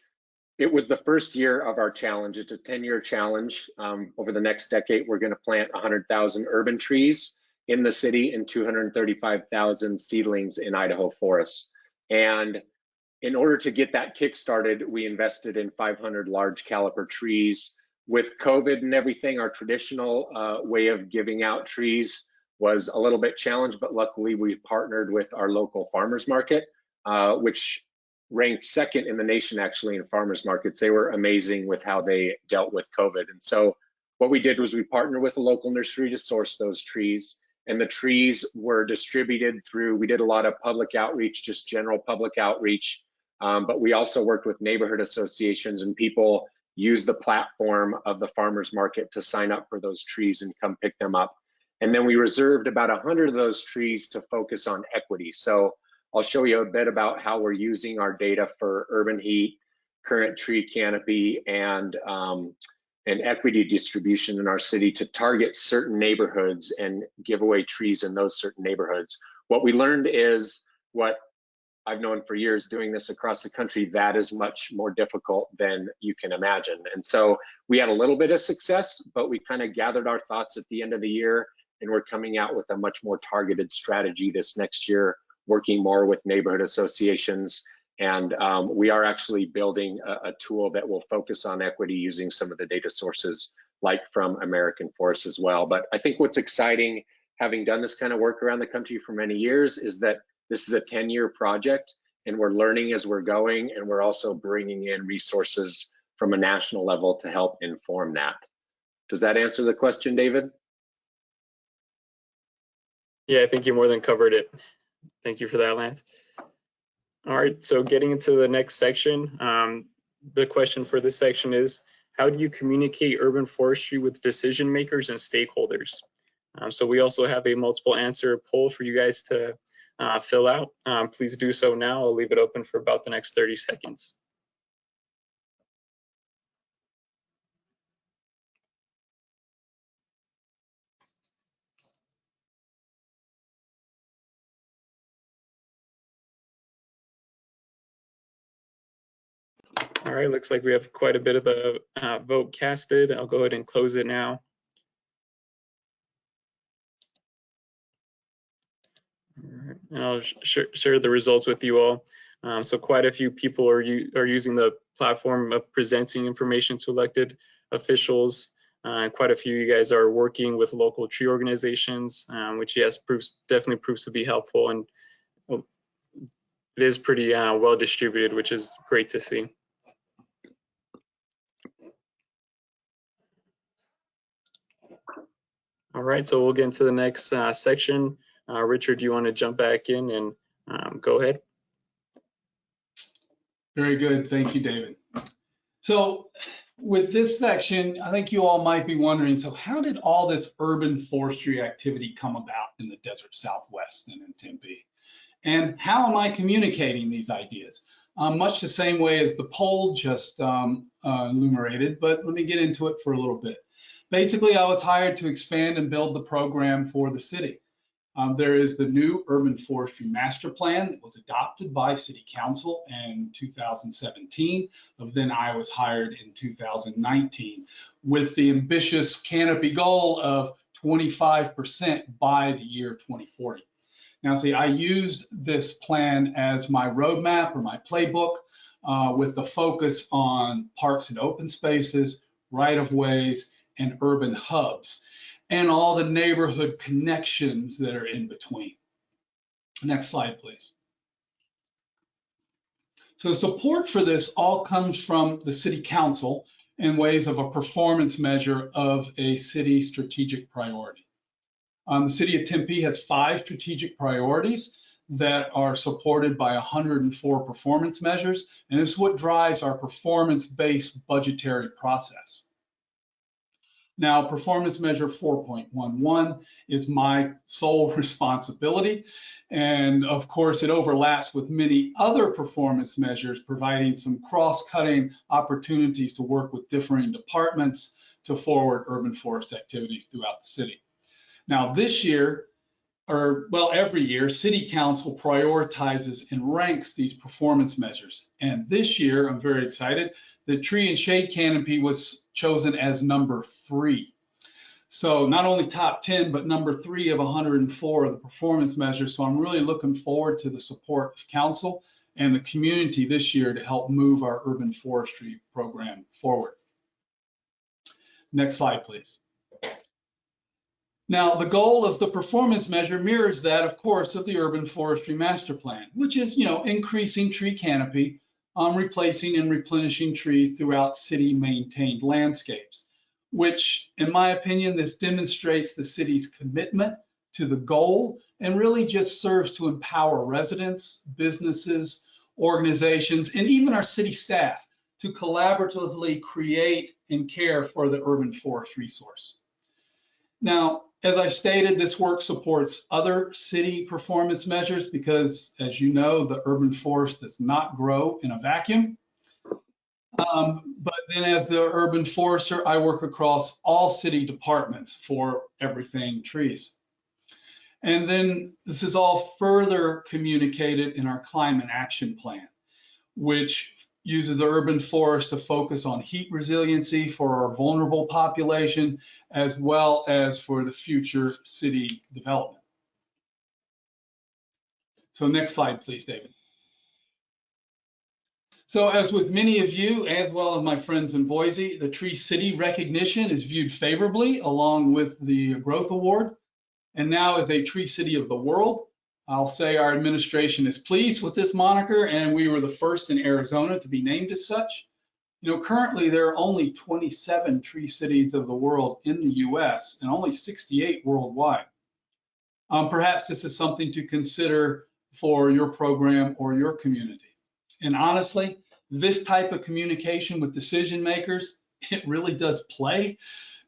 it was the first year of our challenge. It's a 10-year challenge. Over the next decade, we're going to plant 100,000 urban trees in the city and 235,000 seedlings in Idaho forests. And in order to get that kick-started, we invested in 500 large caliper trees. With COVID and everything, our traditional way of giving out trees was a little bit challenged, but luckily we partnered with our local farmers market, which ranked second in the nation actually in farmers markets. They were amazing with how they dealt with COVID. And so what we did was we partnered with a local nursery to source those trees, and the trees were distributed through, we did a lot of public outreach, just general public outreach, but we also worked with neighborhood associations, and people used the platform of the farmers market to sign up for those trees and come pick them up. And then we reserved about 100 of those trees to focus on equity. So I'll show you a bit about how we're using our data for urban heat, current tree canopy, and equity distribution in our city to target certain neighborhoods and give away trees in those certain neighborhoods. What we learned is what I've known for years doing this across the country, that is much more difficult than you can imagine. And so we had a little bit of success, but we kind of gathered our thoughts at the end of the year, and we're coming out with a much more targeted strategy this next year, working more with neighborhood associations. And we are actually building a tool that will focus on equity using some of the data sources like from American Forest as well. But I think what's exciting, having done this kind of work around the country for many years, is that this is a 10-year project, and we're learning as we're going, and we're also bringing in resources from a national level to help inform that. Does that answer the question, David? Yeah, I think you more than covered it. Thank you for that, Lance. All right, so getting into the next section, the question for this section is, how do you communicate urban forestry with decision makers and stakeholders? So we also have a multiple answer poll for you guys to fill out. Please do so now. I'll leave it open for about the next 30 seconds. All right, looks like we have quite a bit of a vote casted. I'll go ahead and close it now. And I'll share the results with you all. So quite a few people are using the platform of presenting information to elected officials. Quite a few of you guys are working with local tree organizations, which yes, definitely proves to be helpful, and it is pretty well distributed, which is great to see. All right, so we'll get into the next section. Richard, do you want to jump back in and go ahead? Very good, thank you, David. So with this section, I think you all might be wondering, so how did all this urban forestry activity come about in the desert Southwest and in Tempe? And how am I communicating these ideas? Much the same way as the poll just enumerated, but let me get into it for a little bit. Basically, I was hired to expand and build the program for the city. There is the new Urban Forestry Master Plan that was adopted by City Council in 2017. Then I was hired in 2019 with the ambitious canopy goal of 25% by the year 2040. Now, see, I use this plan as my roadmap or my playbook with the focus on parks and open spaces, right-of-ways, and urban hubs. and all the neighborhood connections that are in between. Next slide, please. So support for this all comes from the City Council in ways of a performance measure of a city strategic priority. The City of Tempe has 5 strategic priorities that are supported by 104 performance measures, and this is what drives our performance-based budgetary process. Now, performance measure 4.11 is my sole responsibility, and of course it overlaps with many other performance measures, providing some cross-cutting opportunities to work with differing departments to forward urban forest activities throughout the city. Now this year, or well, every year, City Council prioritizes and ranks these performance measures. And this year, I'm very excited, the tree and shade canopy was chosen as number 3. So not only top 10, but number 3 of 104 of the performance measures. So I'm really looking forward to the support of council and the community this year to help move our urban forestry program forward. Next slide, please. Now, the goal of the performance measure mirrors that, of course, of the Urban Forestry Master Plan, which is, increasing tree canopy, replacing and replenishing trees throughout city-maintained landscapes, which, in my opinion, this demonstrates the city's commitment to the goal and really just serves to empower residents, businesses, organizations, and even our city staff to collaboratively create and care for the urban forest resource. Now, as I stated, this work supports other city performance measures because, as you know, the urban forest does not grow in a vacuum. But then as the urban forester, I work across all city departments for everything trees. And then this is all further communicated in our climate action plan, which uses the urban forest to focus on heat resiliency for our vulnerable population, as well as for the future city development. So next slide, please, David. So as with many of you, as well as my friends in Boise, the Tree City recognition is viewed favorably along with the Growth Award. And now as a Tree City of the World, I'll say our administration is pleased with this moniker, and we were the first in Arizona to be named as such. Currently there are only 27 tree cities of the world in the US and only 68 worldwide. Perhaps this is something to consider for your program or your community. And honestly, this type of communication with decision makers, it really does play,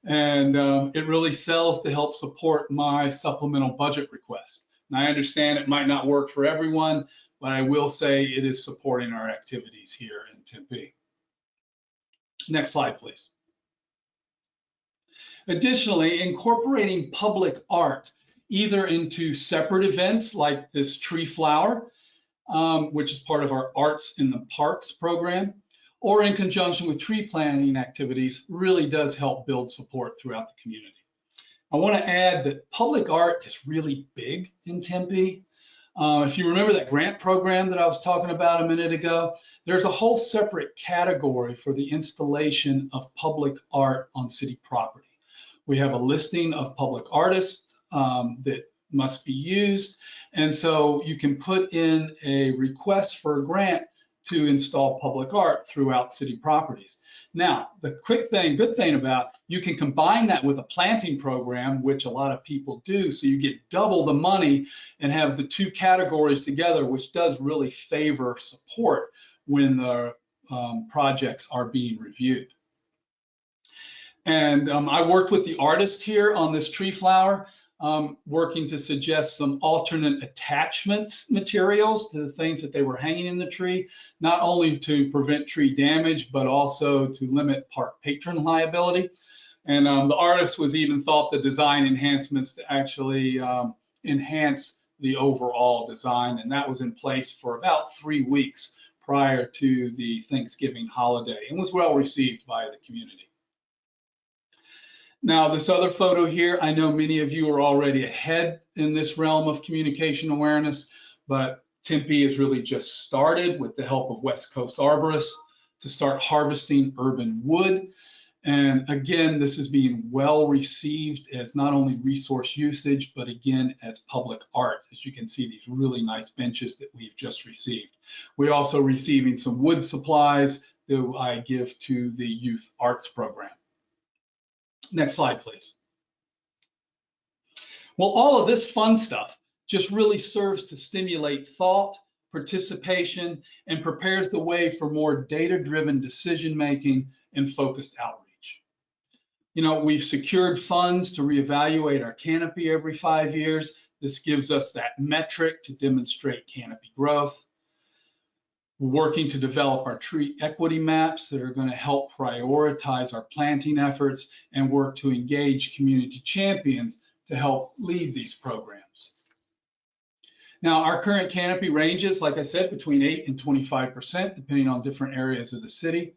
and it really sells to help support my supplemental budget request. And I understand it might not work for everyone, but I will say it is supporting our activities here in Tempe. Next slide, please. Additionally, incorporating public art, either into separate events like this tree flower, which is part of our Arts in the Parks program, or in conjunction with tree planting activities, really does help build support throughout the community. I want to add that public art is really big in Tempe. If you remember that grant program that I was talking about a minute ago, there's a whole separate category for the installation of public art on city property. We have a listing of public artists that must be used. And so you can put in a request for a grant to install public art throughout city properties. Now, the good thing about, you can combine that with a planting program, which a lot of people do, so you get double the money and have the 2 categories together, which does really favor support when the projects are being reviewed. And I worked with the artist here on this tree flower, working to suggest some alternate attachments materials to the things that they were hanging in the tree, not only to prevent tree damage, but also to limit park patron liability. And the artist was even thought the design enhancements to actually enhance the overall design. And that was in place for about 3 weeks prior to the Thanksgiving holiday and was well received by the community. Now, this other photo here, I know many of you are already ahead in this realm of communication awareness, but Tempe has really just started with the help of West Coast arborists to start harvesting urban wood. And again, this is being well received as not only resource usage, but again, as public art. As you can see, these really nice benches that we've just received. We're also receiving some wood supplies that I give to the youth arts program. Next slide, please. Well, all of this fun stuff just really serves to stimulate thought, participation, and prepares the way for more data-driven decision-making and focused outreach. You know, we've secured funds to reevaluate our canopy every 5 years. This gives us that metric to demonstrate canopy growth. We're working to develop our tree equity maps that are going to help prioritize our planting efforts and work to engage community champions to help lead these programs. Now, our current canopy ranges, like I said, between 8 and 25%, depending on different areas of the city.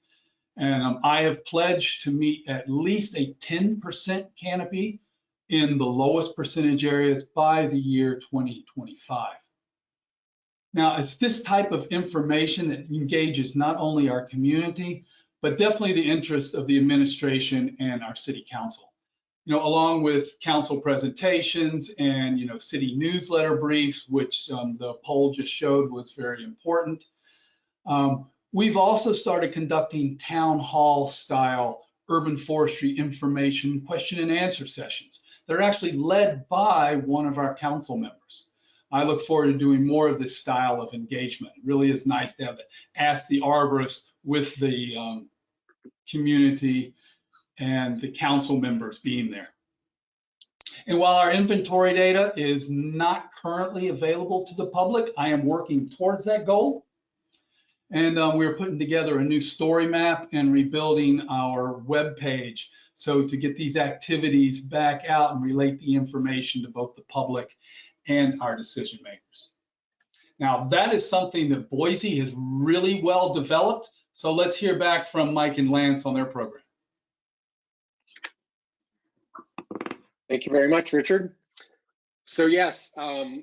And I have pledged to meet at least a 10% canopy in the lowest percentage areas by the year 2025. Now, it's this type of information that engages not only our community, but definitely the interest of the administration and our city council. You know, along with council presentations and, you know, city newsletter briefs, which the poll just showed was very important. We've also started conducting town hall style urban forestry information question and answer sessions. They're actually led by one of our council members. I look forward to doing more of this style of engagement. It really is nice to have the Ask the Arborist with the community and the council members being there. And while our inventory data is not currently available to the public, I am working towards that goal. And we're putting together a new story map and rebuilding our web page. So to get these activities back out and relate the information to both the public and our decision makers. Now, that is something that Boise has really well developed. So let's hear back from Mike and Lance on their program. Thank you very much, Richard. So yes,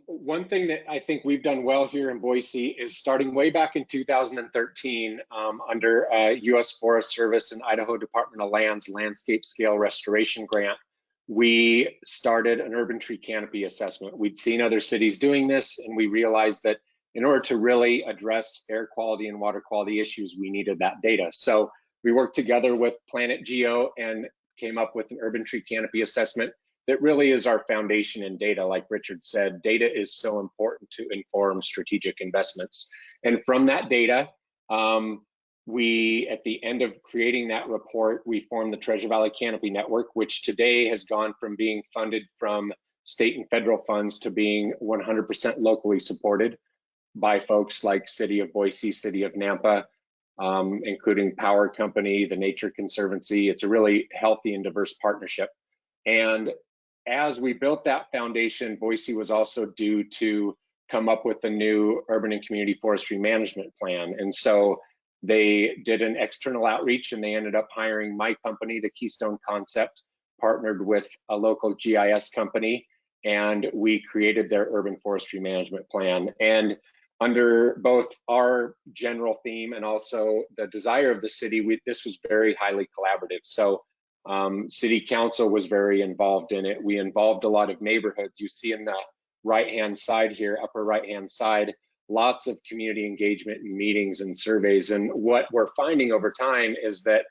one thing that I think we've done well here in Boise is starting way back in 2013 under U.S. Forest Service and Idaho Department of Land's Landscape Scale Restoration Grant, we started an urban tree canopy assessment. We'd seen other cities doing this, and we realized that in order to really address air quality and water quality issues, we needed that data. So we worked together with Planet Geo and came up with an urban tree canopy assessment that really is our foundation in data. Like Richard said, data is so important to inform strategic investments. And from that data, we, at the end of creating that report, we formed the Treasure Valley Canopy Network, which today has gone from being funded from state and federal funds to being 100% locally supported by folks like City of Boise, City of Nampa, including Power Company, the Nature Conservancy. It's a really healthy and diverse partnership. And as we built that foundation, Boise was also due to come up with a new urban and community forestry management plan. And so they did an external outreach and they ended up hiring my company, the Keystone Concept, partnered with a local GIS company, and we created their urban forestry management plan. And under both our general theme and also the desire of the city, this was very highly collaborative. So City Council was very involved in it. We involved a lot of neighborhoods. You see in the right-hand side here, upper right-hand side, lots of community engagement and meetings and surveys. And what we're finding over time is that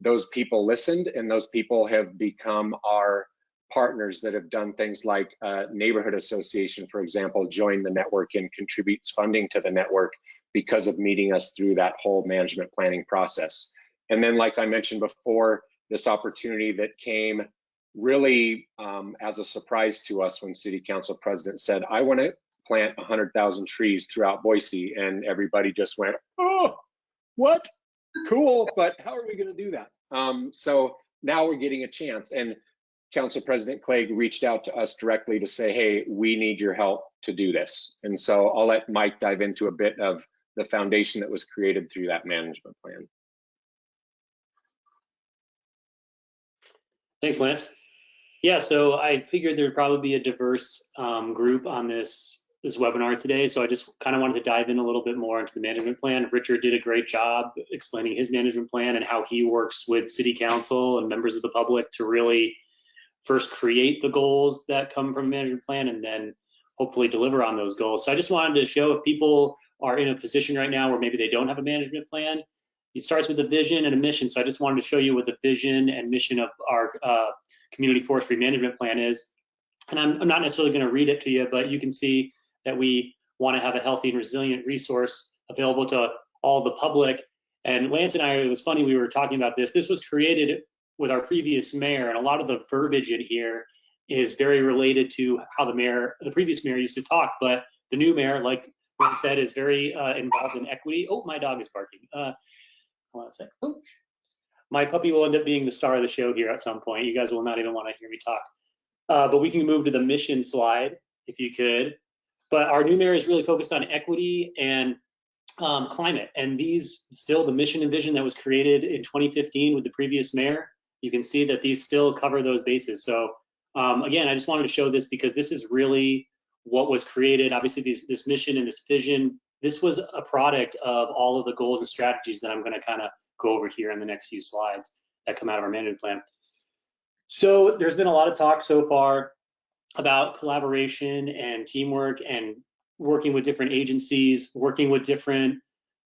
those people listened, and those people have become our partners that have done things like neighborhood association, for example, join the network and contributes funding to the network because of meeting us through that whole management planning process. And then, like I mentioned before, this opportunity that came really as a surprise to us when City Council President said, I want to plant 100,000 trees throughout Boise, and everybody just went, oh, what? Cool, but how are we going to do that? So now we're getting a chance, and Council President Clegg reached out to us directly to say, hey, we need your help to do this. And so I'll let Mike dive into a bit of the foundation that was created through that management plan. Thanks, Lance. Yeah, so I figured there'd probably be a diverse group on this this webinar today. So I just kind of wanted to dive in a little bit more into the management plan. Richard did a great job explaining his management plan and how he works with city council and members of the public to really first create the goals that come from a management plan and then hopefully deliver on those goals. So I just wanted to show if people are in a position right now where maybe they don't have a management plan, it starts with a vision and a mission. So I just wanted to show you what the vision and mission of our community forestry management plan is. And I'm not necessarily going to read it to you, but you can see that we want to have a healthy and resilient resource available to all the public. And Lance and I, it was funny, we were talking about this. This was created with our previous mayor, and a lot of the verbiage in here is very related to how the previous mayor used to talk. But the new mayor, like Lance said, is very involved in equity. Oh, my dog is barking. Hold on a sec. Oh. My puppy will end up being the star of the show here at some point. You guys will not even want to hear me talk. But we can move to the mission slide, if you could. But our new mayor is really focused on equity and climate. And these still the mission and vision that was created in 2015 with the previous mayor. You can see that these still cover those bases. So again, I just wanted to show this because this is really what was created. Obviously, this mission and this vision, this was a product of all of the goals and strategies that I'm going to kind of go over here in the next few slides that come out of our management plan. So there's been a lot of talk so far about collaboration and teamwork and working with different agencies, working with different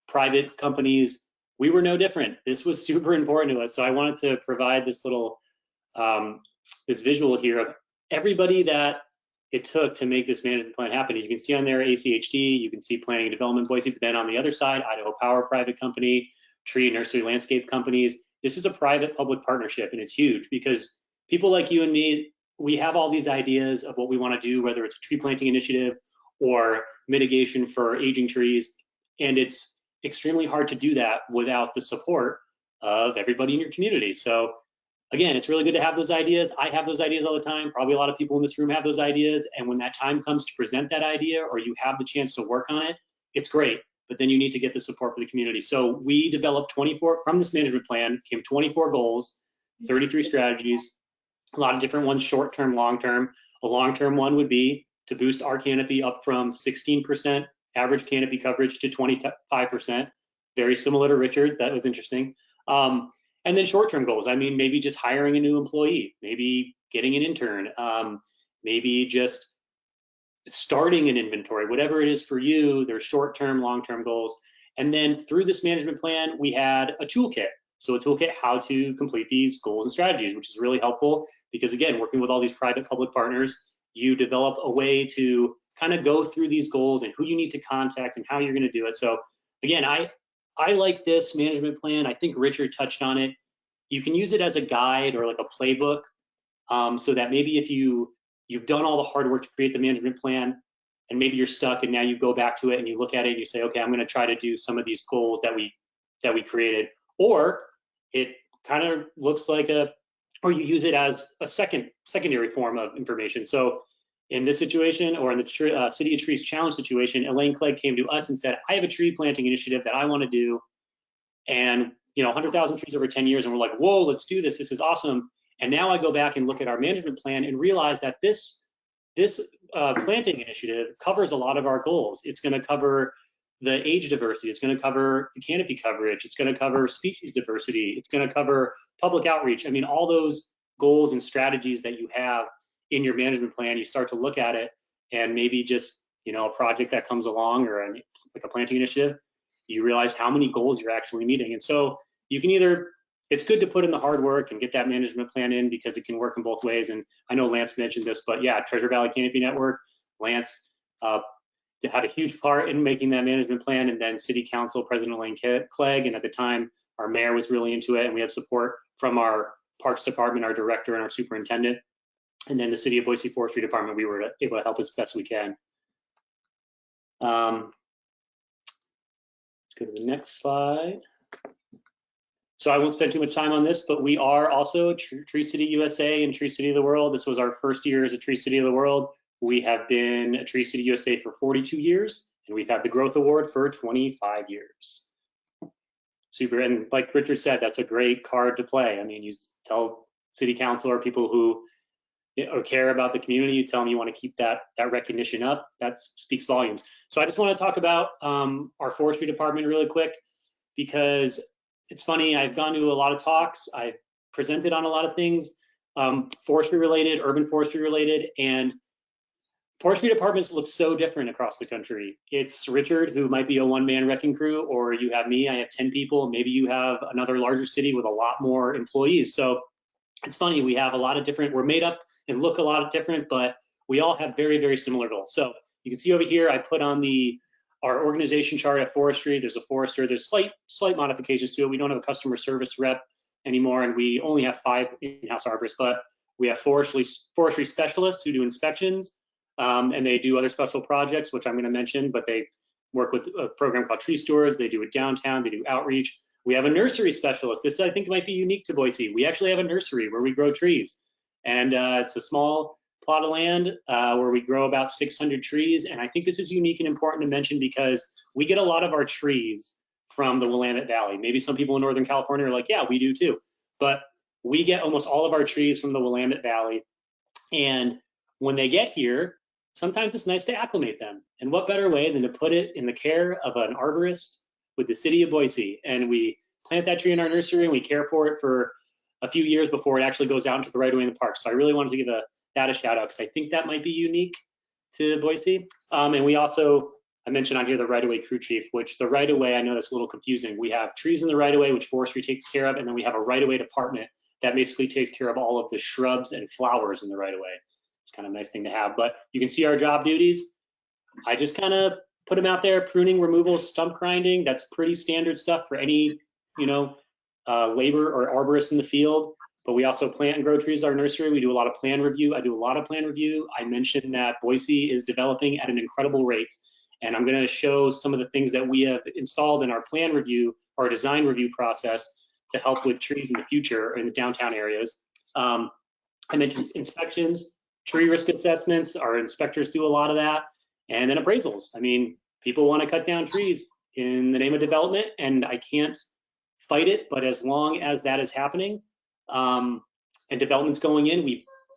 private companies. We were no different. This was super important to us. So I wanted to provide this little, this visual here of everybody that it took to make this management plan happen. You can see on there ACHD, you can see Planning and Development Boise, but then on the other side, Idaho Power private company, tree and nursery landscape companies. This is a private-public partnership, and it's huge because people like you and me, we have all these ideas of what we want to do, whether it's a tree planting initiative or mitigation for aging trees, and it's extremely hard to do that without the support of everybody in your community. So again, it's really good to have those ideas. I have those ideas all the time. Probably a lot of people in this room have those ideas, and when that time comes to present that idea or you have the chance to work on it, it's great, but then you need to get the support for the community. So we developed 24, from this management plan came 24 goals, 33 strategies, a lot of different ones, short-term, long-term. A long-term one would be to boost our canopy up from 16% average canopy coverage to 25%, very similar to Richard's. That was interesting. And then short-term goals, I mean, maybe just hiring a new employee, maybe getting an intern, maybe just starting an inventory, whatever it is for you. There's short-term, long-term goals. And then through this management plan, we had a toolkit. So a toolkit how to complete these goals and strategies, which is really helpful because again, working with all these private public partners, you develop a way to kind of go through these goals and who you need to contact and how you're going to do it. So again, I like this management plan. I think Richard touched on it. You can use it as a guide or like a playbook so that maybe if you've done all the hard work to create the management plan and maybe you're stuck and now you go back to it and you look at it and you say, okay, I'm going to try to do some of these goals that we created. Or it kind of looks like or you use it as a secondary form of information. So in this situation, or in the City of Trees Challenge situation, Elaine Clegg came to us and said, I have a tree planting initiative that I want to do. And 100,000 trees over 10 years. And we're like, whoa, let's do this. This is awesome. And now I go back and look at our management plan and realize that this planting initiative covers a lot of our goals. It's going to cover the age diversity. It's going to cover the canopy coverage. It's going to cover species diversity. It's going to cover public outreach. I mean, all those goals and strategies that you have in your management plan, you start to look at it and maybe just, a project that comes along or like a planting initiative, you realize how many goals you're actually meeting. And so you can it's good to put in the hard work and get that management plan in because it can work in both ways. And I know Lance mentioned this, but yeah, Treasure Valley Canopy Network, Lance had a huge part in making that management plan, and then City Council President Elaine Clegg, and at the time our mayor was really into it, and we had support from our Parks Department, our director, and our superintendent, and then the City of Boise Forestry Department. We were able to help as best we can. Let's go to the next slide. So I won't spend too much time on this, but we are also Tree City USA and Tree City of the World. This was our first year as a Tree City of the World. We have been a Tree City USA for 42 years, and we've had the Growth Award for 25 years. Super, and like Richard said, that's a great card to play. I mean, you tell City Council or people who, or care about the community, you tell them you want to keep that recognition up, that speaks volumes. So I just want to talk about our forestry department really quick, because it's funny, I've gone to a lot of talks, I've presented on a lot of things, forestry related, urban forestry related, and forestry departments look so different across the country. It's Richard, who might be a one-man wrecking crew, or you have me, I have 10 people, maybe you have another larger city with a lot more employees. So it's funny, we have a lot of different, we're made up and look a lot different, but we all have very, very similar goals. So you can see over here, I put on our organization chart at forestry. There's a forester, there's slight modifications to it. We don't have a customer service rep anymore, and we only have 5 in-house arborists, but we have forestry specialists who do inspections, and they do other special projects, which I'm going to mention, but they work with a program called Tree Stores. They do it downtown, they do outreach. We have a nursery specialist. This, I think, might be unique to Boise. We actually have a nursery where we grow trees, and it's a small plot of land where we grow about 600 trees. And I think this is unique and important to mention because we get a lot of our trees from the Willamette Valley. Maybe some people in Northern California are like, yeah, we do too. But we get almost all of our trees from the Willamette Valley. And when they get here, sometimes it's nice to acclimate them. And what better way than to put it in the care of an arborist with the City of Boise. And we plant that tree in our nursery and we care for it for a few years before it actually goes out into the right-of-way in the park. So I really wanted to give that a shout out because I think that might be unique to Boise. And we also, I mentioned on here the right-of-way crew chief, which the right-of-way, I know that's a little confusing. We have trees in the right-of-way, which forestry takes care of, and then we have a right-of-way department that basically takes care of all of the shrubs and flowers in the right-of-way. It's kind of a nice thing to have, but you can see our job duties. I just kind of put them out there: pruning, removal, stump grinding. That's pretty standard stuff for any, labor or arborist in the field. But we also plant and grow trees at our nursery. We do a lot of plan review. I do a lot of plan review. I mentioned that Boise is developing at an incredible rate. And I'm going to show some of the things that we have installed in our plan review, our design review process to help with trees in the future in the downtown areas. I mentioned inspections, tree risk assessments. Our inspectors do a lot of that. And then appraisals. I mean, people want to cut down trees in the name of development, and I can't fight it. But as long as that is happening and development's going in,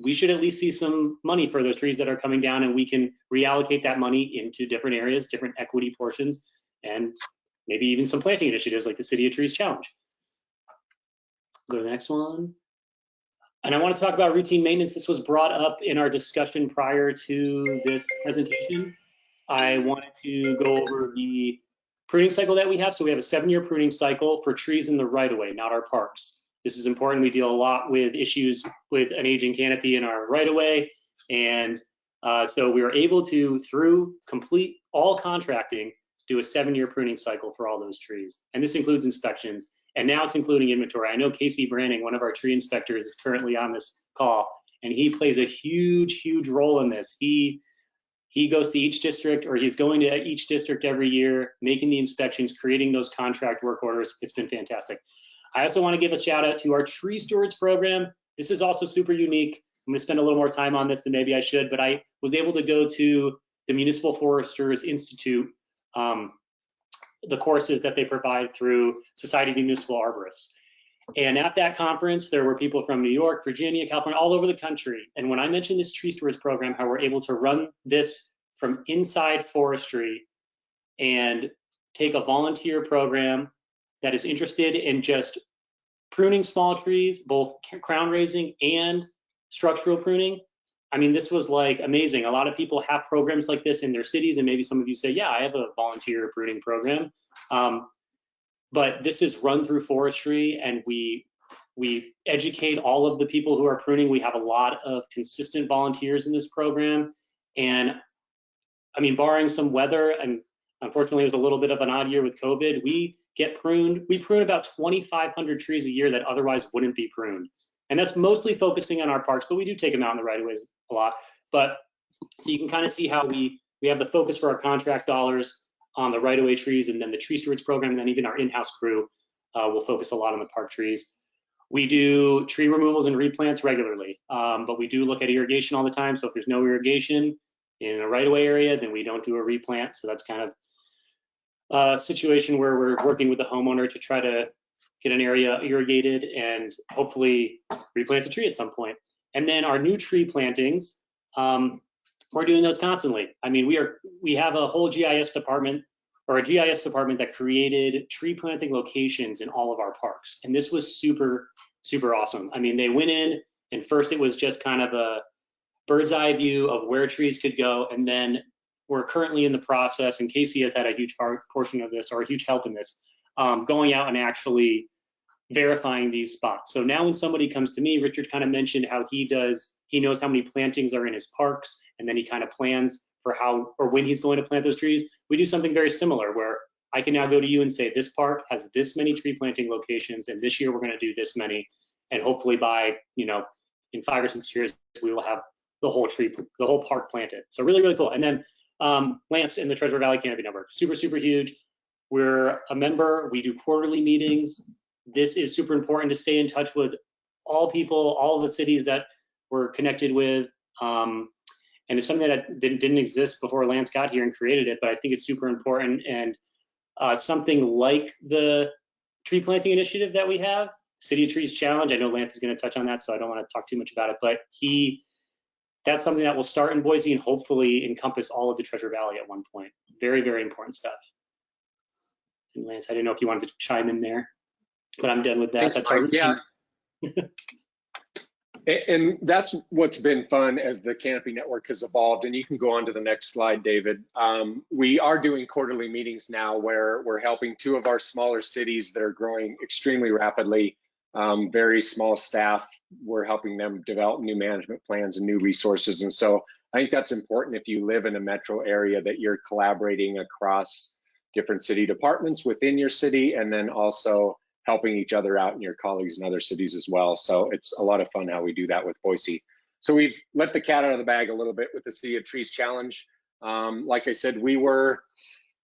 we should at least see some money for those trees that are coming down, and we can reallocate that money into different areas, different equity portions, and maybe even some planting initiatives like the City of Trees Challenge. Go to the next one. And I want to talk about routine maintenance. This was brought up in our discussion prior to this presentation. I wanted to go over the pruning cycle that we have. So we have a 7-year pruning cycle for trees in the right-of-way, not our parks. This is important. We deal a lot with issues with an aging canopy in our right-of-way. And so we were able to, through complete all contracting, do a 7-year pruning cycle for all those trees. And this includes inspections. And now it's including inventory. I know Casey Branning, one of our tree inspectors, is currently on this call, and he plays a huge, huge role in this. He goes to each district, or he's going to each district every year, making the inspections, creating those contract work orders. It's been fantastic. I also want to give a shout out to our tree stewards program. This is also super unique. I'm going to spend a little more time on this than maybe I should, but I was able to go to the Municipal Foresters Institute, the courses that they provide through Society of Municipal Arborists. And at that conference, there were people from New York, Virginia, California, all over the country. And when I mentioned this tree stewards program, how we're able to run this from inside forestry and take a volunteer program that is interested in just pruning small trees, both crown raising and structural pruning. I mean, this was like amazing. A lot of people have programs like this in their cities, and maybe some of you say, yeah, I have a volunteer pruning program. But this is run through forestry, and we educate all of the people who are pruning. We have a lot of consistent volunteers in this program. And I mean, barring some weather, and unfortunately it was a little bit of an odd year with COVID, we prune about 2,500 trees a year that otherwise wouldn't be pruned. And that's mostly focusing on our parks, but we do take them out in the right-of-ways a lot. But so you can kind of see how we have the focus for our contract dollars on the right-of-way trees, and then the tree stewards program, and then even our in-house crew will focus a lot on the park trees. We do tree removals and replants regularly, but we do look at irrigation all the time. So if there's no irrigation in a right-of-way area, then we don't do a replant. So that's kind of a situation where we're working with the homeowner to try to get an area irrigated and hopefully replant a tree at some point. And then our new tree plantings, we're doing those constantly. I mean, we have a whole GIS department, or a GIS department, that created tree planting locations in all of our parks. And this was super, super awesome. I mean, they went in, and first it was just kind of a bird's eye view of where trees could go. And then we're currently in the process, and Casey has had a huge portion of this, or a huge help in this, going out and actually verifying these spots. So now when somebody comes to me, Richard kind of mentioned how he knows how many plantings are in his parks, and then he kind of plans for how or when he's going to plant those trees. We do something very similar where I can now go to you and say, this park has this many tree planting locations, and this year we're going to do this many. And hopefully by, in 5 or 6 years, we will have the whole park planted. So really, really cool. And then Lance in the Treasure Valley Canopy Network, super, super huge. We're a member, we do quarterly meetings. This is super important to stay in touch with all people, all the cities that we're connected with. And it's something that didn't exist before Lance got here and created it, but I think it's super important. And something like the tree planting initiative that we have, City of Trees Challenge, I know Lance is going to touch on that, so I don't want to talk too much about it, but that's something that will start in Boise and hopefully encompass all of the Treasure Valley at one point. Very, very important stuff. And Lance, I didn't know if you wanted to chime in there, but I'm done with that. Thanks, That's Mike. Yeah. And that's what's been fun as the Canopy Network has evolved. And you can go on to the next slide, David. We are doing quarterly meetings now where we're helping 2 of our smaller cities that are growing extremely rapidly, very small staff. We're helping them develop new management plans and new resources. And so I think that's important if you live in a metro area, that you're collaborating across different city departments within your city, and then also helping each other out and your colleagues in other cities as well. So it's a lot of fun how we do that with Boise. So we've let the cat out of the bag a little bit with the City of Trees Challenge. Like I said,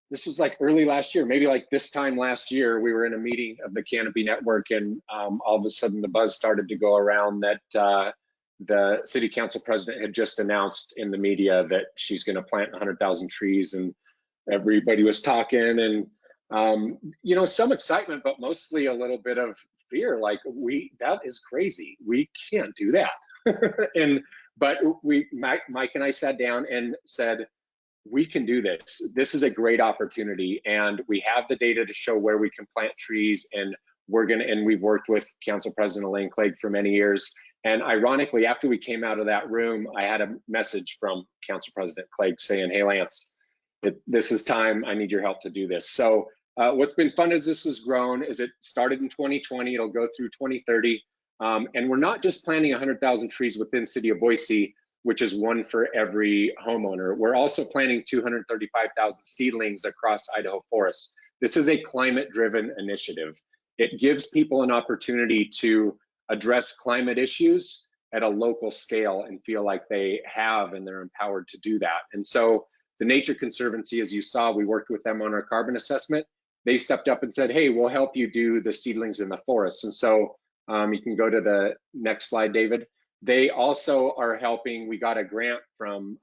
this was like early last year, maybe like this time last year, we were in a meeting of the Canopy Network, and all of a sudden the buzz started to go around that the city council president had just announced in the media that she's going to plant 100,000 trees, and everybody was talking, and some excitement, but mostly a little bit of fear, like that is crazy, we can't do that. But Mike and I sat down and said, we can do this. This is a great opportunity, and we have the data to show where we can plant trees, and we've worked with Council President Elaine Clegg for many years. And ironically, after we came out of that room, I had a message from Council President Clegg saying, hey, Lance, this is time, I need your help to do this. So what's been fun as this has grown is it started in 2020, it'll go through 2030. And we're not just planting 100,000 trees within City of Boise, which is one for every homeowner. We're also planting 235,000 seedlings across Idaho forests. This is a climate-driven initiative. It gives people an opportunity to address climate issues at a local scale and feel like they have and they're empowered to do that. And so the Nature Conservancy, as you saw, we worked with them on our carbon assessment. They stepped up and said, hey, we'll help you do the seedlings in the forest. And so you can go to the next slide, David. They also are helping. We got a grant from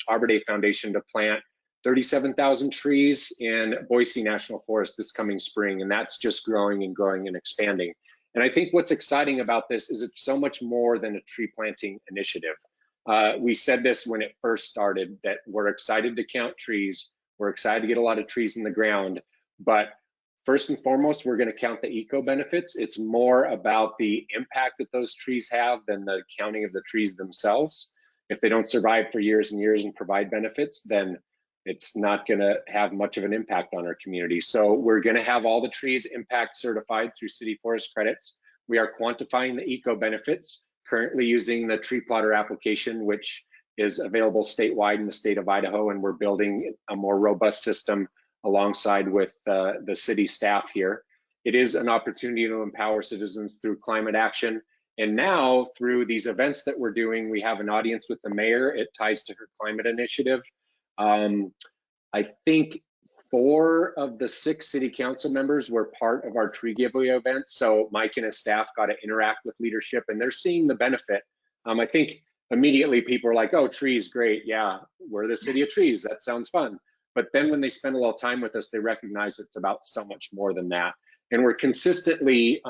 Arbor Day Foundation to plant 37,000 trees in Boise National Forest this coming spring, and that's just growing and growing and expanding. And I think what's exciting about this is it's so much more than a tree planting initiative. We said this when it first started, that we're excited to count trees. We're excited to get a lot of trees in the ground, but first and foremost, we're going to count the eco benefits. It's more about the impact that those trees have than the counting of the trees themselves. If they don't survive for years and years and provide benefits, then it's not going to have much of an impact on our community. So we're going to have all the trees impact certified through city forest credits. We are quantifying the eco benefits, currently using the tree plotter application, which is available statewide in the state of Idaho, and we're building a more robust system alongside with the city staff here. It is an opportunity to empower citizens through climate action. And now through these events that we're doing, we have an audience with the mayor. It ties to her climate initiative. I think 4 of the 6 city council members were part of our tree giveaway event. So Mike and his staff got to interact with leadership, and they're seeing the benefit. I think immediately people are like, oh, trees, great. Yeah, we're the City of Trees. That sounds fun. But then when they spend a little time with us, they recognize it's about so much more than that. And we're consistently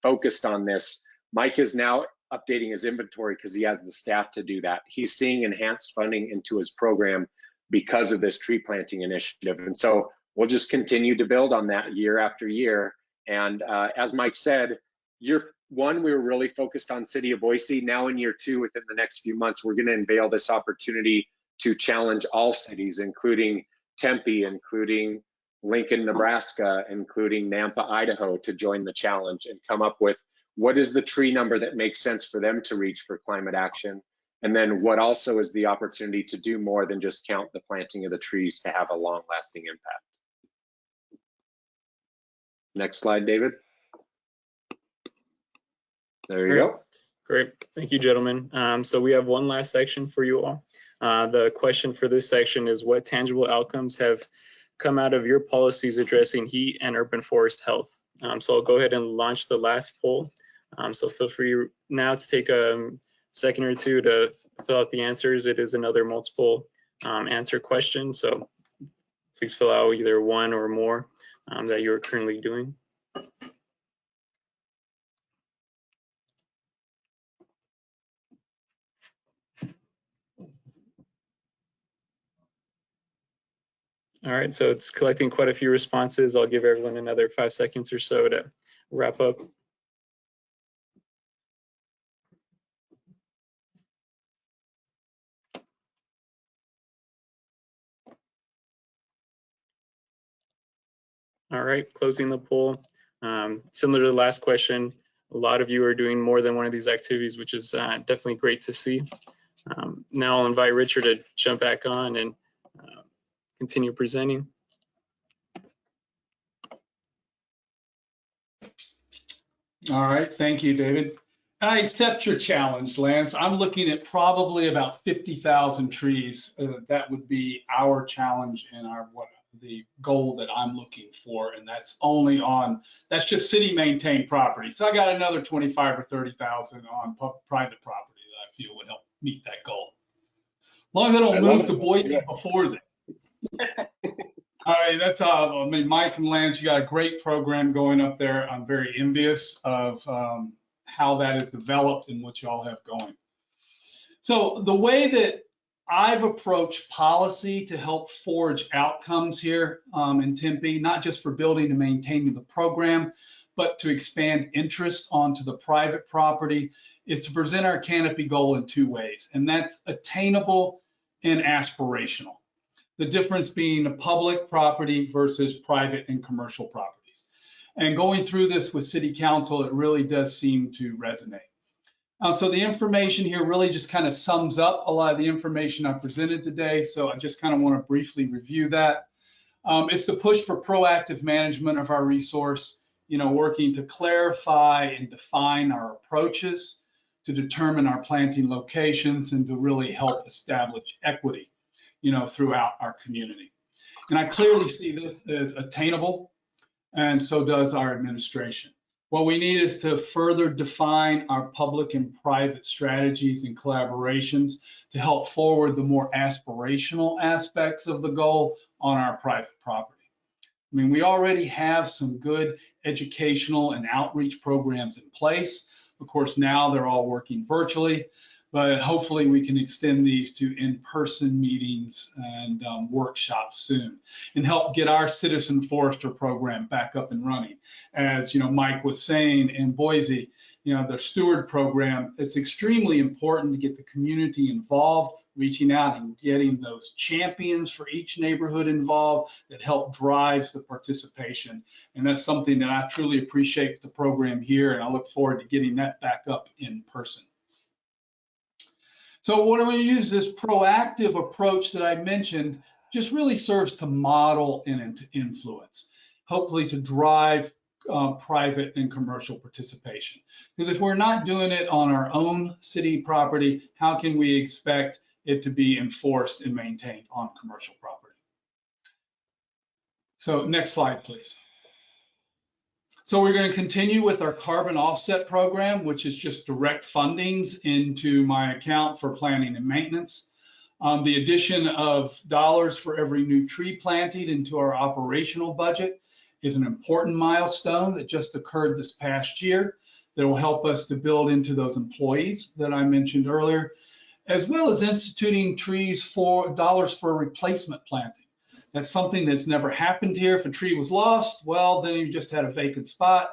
focused on this. Mike is now updating his inventory because he has the staff to do that. He's seeing enhanced funding into his program because of this tree planting initiative. And so we'll just continue to build on that year after year. And as Mike said, year one, we were really focused on City of Boise. Now in year two, within the next few months, we're going to unveil this opportunity to challenge all cities, including Tempe, including Lincoln, Nebraska, including Nampa, Idaho, to join the challenge and come up with what is the tree number that makes sense for them to reach for climate action. And then what also is the opportunity to do more than just count the planting of the trees to have a long lasting impact. Next slide, David. There you go. Great, thank you, gentlemen. So we have one last section for you all. The question for this section is, what tangible outcomes have come out of your policies addressing heat and urban forest health? So I'll go ahead and launch the last poll. So feel free now to take a second or two to fill out the answers. It is another multiple answer question, so please fill out either one or more that you're currently doing. All right, so it's collecting quite a few responses. I'll give everyone another 5 seconds or so to wrap up. All right, closing the poll. Similar to the last question, a lot of you are doing more than one of these activities, which is definitely great to see. Now I'll invite Richard to jump back on and continue presenting. All right, thank you, David. I accept your challenge, Lance. I'm looking at probably about 50,000 trees. That would be our challenge and the goal that I'm looking for, and that's only on, that's just city maintained property. So I got another 25 or 30,000 on private property that I feel would help meet that goal. As long as I don't move to Boise before then. All right, that's I mean, Mike and Lance, you got a great program going up there. I'm very envious of how that is developed and what y'all have going. So the way that I've approached policy to help forge outcomes here in Tempe, not just for building and maintaining the program, but to expand interest onto the private property, is to present our canopy goal in 2 ways, and that's attainable and aspirational. The difference being a public property versus private and commercial properties. And going through this with City Council, it really does seem to resonate. So the information here really just kind of sums up a lot of the information I presented today. So I just kind of want to briefly review that. It's the push for proactive management of our resource, working to clarify and define our approaches, to determine our planting locations, and to really help establish equity, throughout our community. And I clearly see this as attainable, and so does our administration. What we need is to further define our public and private strategies and collaborations to help forward the more aspirational aspects of the goal on our private property. I mean, we already have some good educational and outreach programs in place. Of course, now they're all working virtually, but hopefully we can extend these to in-person meetings and workshops soon and help get our Citizen Forester program back up and running. As Mike was saying in Boise, the Steward program, it's extremely important to get the community involved, reaching out and getting those champions for each neighborhood involved that help drives the participation. And that's something that I truly appreciate the program here, and I look forward to getting that back up in person. So what I'm going to use, this proactive approach that I mentioned, just really serves to model and to influence, hopefully to drive private and commercial participation. Because if we're not doing it on our own city property, how can we expect it to be enforced and maintained on commercial property? So next slide, please. So we're going to continue with our carbon offset program, which is just direct fundings into my account for planning and maintenance. The addition of dollars for every new tree planted into our operational budget is an important milestone that just occurred this past year. that will help us to build into those employees that I mentioned earlier, as well as instituting dollars for replacement planting. That's something that's never happened here. If a tree was lost, well, then you just had a vacant spot.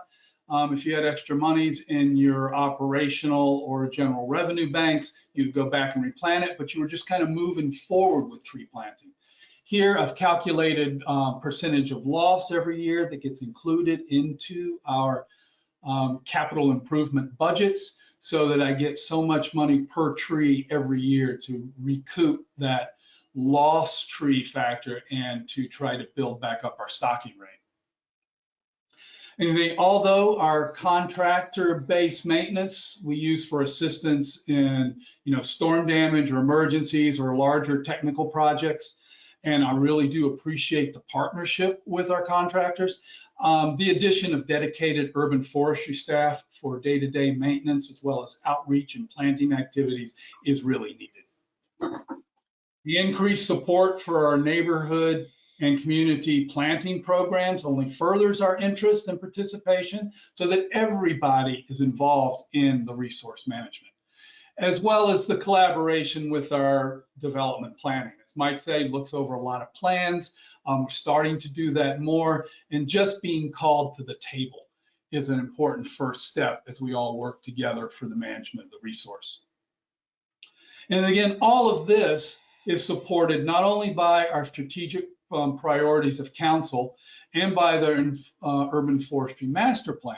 If you had extra monies in your operational or general revenue banks, you'd go back and replant it, but you were just kind of moving forward with tree planting. Here, I've calculated percentage of loss every year that gets included into our capital improvement budgets, so that I get so much money per tree every year to recoup that lost tree factor and to try to build back up our stocking rate. And although our contractor-based maintenance we use for assistance in storm damage or emergencies or larger technical projects, and I really do appreciate the partnership with our contractors, the addition of dedicated urban forestry staff for day-to-day maintenance as well as outreach and planting activities is really needed. The increased support for our neighborhood and community planting programs only furthers our interest and participation so that everybody is involved in the resource management, as well as the collaboration with our development planning. As Mike said, looks over a lot of plans. We're starting to do that more, and just being called to the table is an important first step as we all work together for the management of the resource. And again, all of this is supported not only by our strategic priorities of council and by the urban forestry master plan,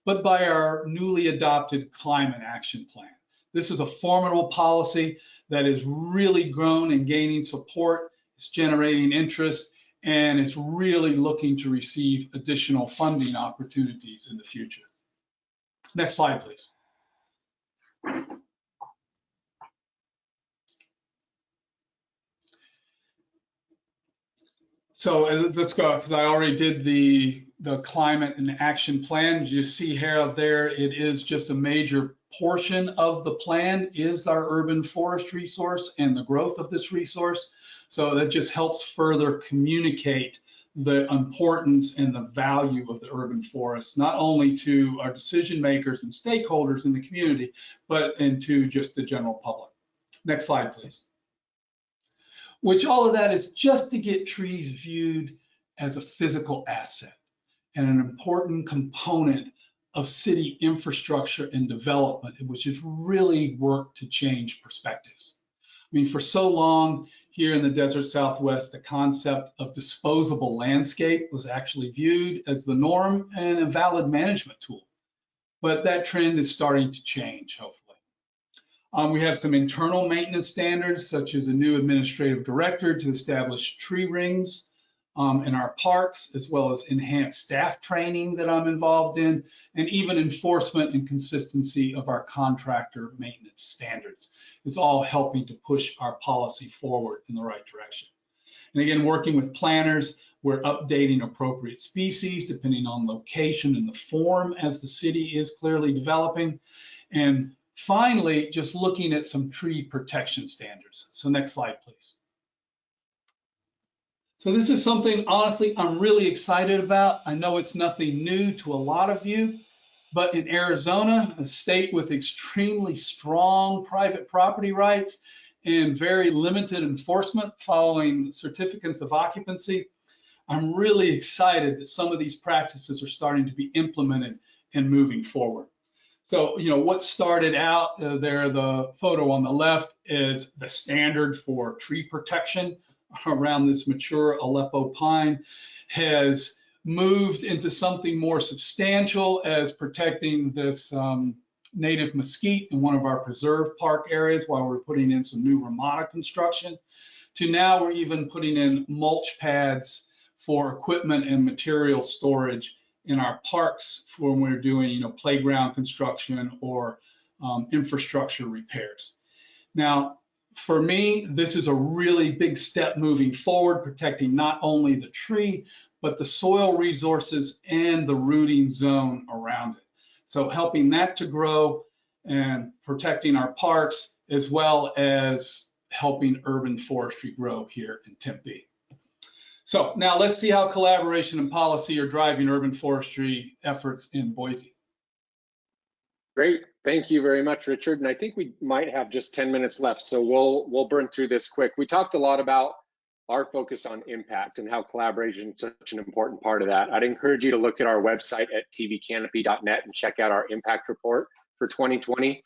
but by our newly adopted climate action plan. This is a formidable policy that has really grown and gaining support. It's generating interest, and it's really looking to receive additional funding opportunities in the future. Next slide, please. So let's go, because I already did the climate and action plan. You see here, there, it is just a major portion of the plan is our urban forest resource and the growth of this resource. So that just helps further communicate the importance and the value of the urban forest, not only to our decision makers and stakeholders in the community, but into just the general public. Next slide, please. Which all of that is just to get trees viewed as a physical asset and an important component of city infrastructure and development, which has really worked to change perspectives. I mean, for so long here in the desert Southwest, the concept of disposable landscape was actually viewed as the norm and a valid management tool. But that trend is starting to change, hopefully. We have some internal maintenance standards, such as a new administrative director to establish tree rings in our parks, as well as enhanced staff training that I'm involved in, and even enforcement and consistency of our contractor maintenance standards. It's all helping to push our policy forward in the right direction. And again, working with planners, we're updating appropriate species depending on location and the form as the city is clearly developing. And finally, just looking at some tree protection standards. So next slide, please. So this is something, honestly, I'm really excited about. I know it's nothing new to a lot of you, but in Arizona, a state with extremely strong private property rights and very limited enforcement following certificates of occupancy, I'm really excited that some of these practices are starting to be implemented and moving forward. So, what started out there, the photo on the left, is the standard for tree protection around this mature Aleppo pine, has moved into something more substantial as protecting this native mesquite in one of our preserve park areas while we're putting in some new Ramada construction, to now we're even putting in mulch pads for equipment and material storage in our parks for when we're doing, playground construction or infrastructure repairs. Now, for me, this is a really big step moving forward, protecting not only the tree, but the soil resources and the rooting zone around it. So helping that to grow and protecting our parks, as well as helping urban forestry grow here in Tempe. So now let's see how collaboration and policy are driving urban forestry efforts in Boise. Great. Thank you very much, Richard. And I think we might have just 10 minutes left, so we'll burn through this quick. We talked a lot about our focus on impact and how collaboration is such an important part of that. I'd encourage you to look at our website at tvcanopy.net and check out our impact report for 2020.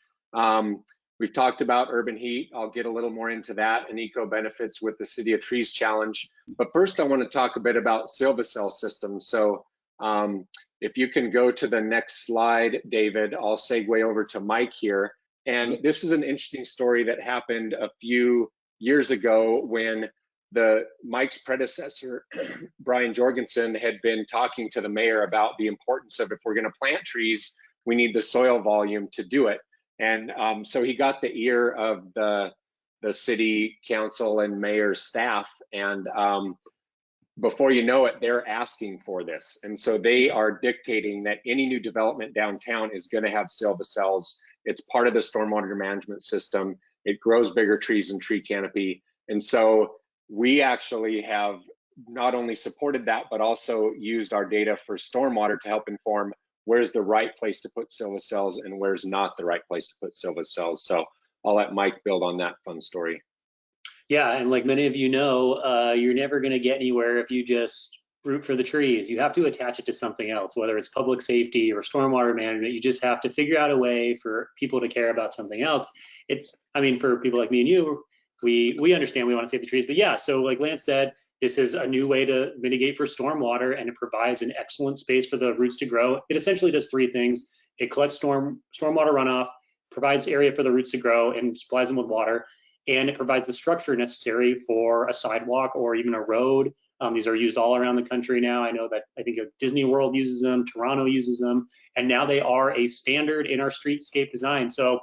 We've talked about urban heat. I'll get a little more into that and eco benefits with the City of Trees Challenge. But first, I want to talk a bit about Silvacell systems. So if you can go to the next slide, David, I'll segue over to Mike here. And this is an interesting story that happened a few years ago when Mike's predecessor, Brian Jorgensen, had been talking to the mayor about the importance of, if we're going to plant trees, we need the soil volume to do it. And so he got the ear of the city council and mayor's staff, and before you know it, they're asking for this. And so they are dictating that any new development downtown is going to have Silvacells. It's part of the stormwater management system. It grows bigger trees and tree canopy. And so we actually have not only supported that, but also used our data for stormwater to help inform where's the right place to put Silvacells and where's not the right place to put Silvacells. So I'll let Mike build on that fun story. Yeah, and like many of you know, you're never going to get anywhere if you just root for the trees. You have to attach it to something else, whether it's public safety or stormwater management. You just have to figure out a way for people to care about something else. I mean, for people like me and you, we understand we want to save the trees, but yeah, so like Lance said, this is a new way to mitigate for stormwater, and it provides an excellent space for the roots to grow. It essentially does three things. It collects stormwater runoff, provides area for the roots to grow, and supplies them with water. And it provides the structure necessary for a sidewalk or even a road. These are used all around the country now. I know that I think Disney World uses them, Toronto uses them, and now they are a standard in our streetscape design. So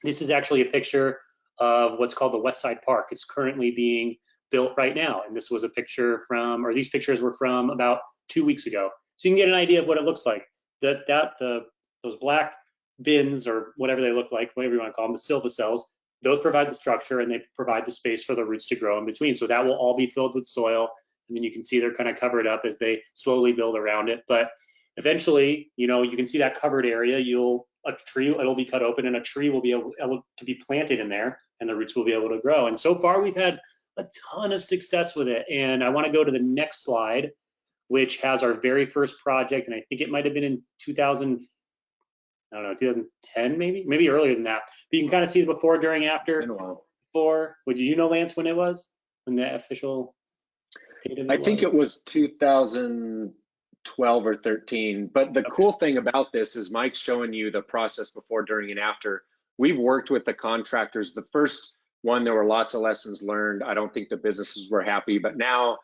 this is actually a picture of what's called the West Side Park. It's currently being built right now. And this was a picture from, or these pictures were from about 2 weeks ago. So you can get an idea of what it looks like. Those black bins, or whatever they look like, whatever you want to call them, the Silvacells, those provide the structure and they provide the space for the roots to grow in between. So that will all be filled with soil. And then you can see they're kind of covered up as they slowly build around it. But eventually, you know, you can see that covered area, it'll be cut open and a tree will be able to be planted in there and the roots will be able to grow. And so far we've had a ton of success with it. And I want to go to the next slide, which has our very first project. And I think it might've been in 2010 maybe earlier than that. But you can kind of see the before, during, after. Before, did you know, Lance, when it was? When the official date of it I think it was 2012 or 13. But the cool thing about this is Mike's showing you the process before, during, and after. We've worked with the contractors. The first one, there were lots of lessons learned. I don't think the businesses were happy, but now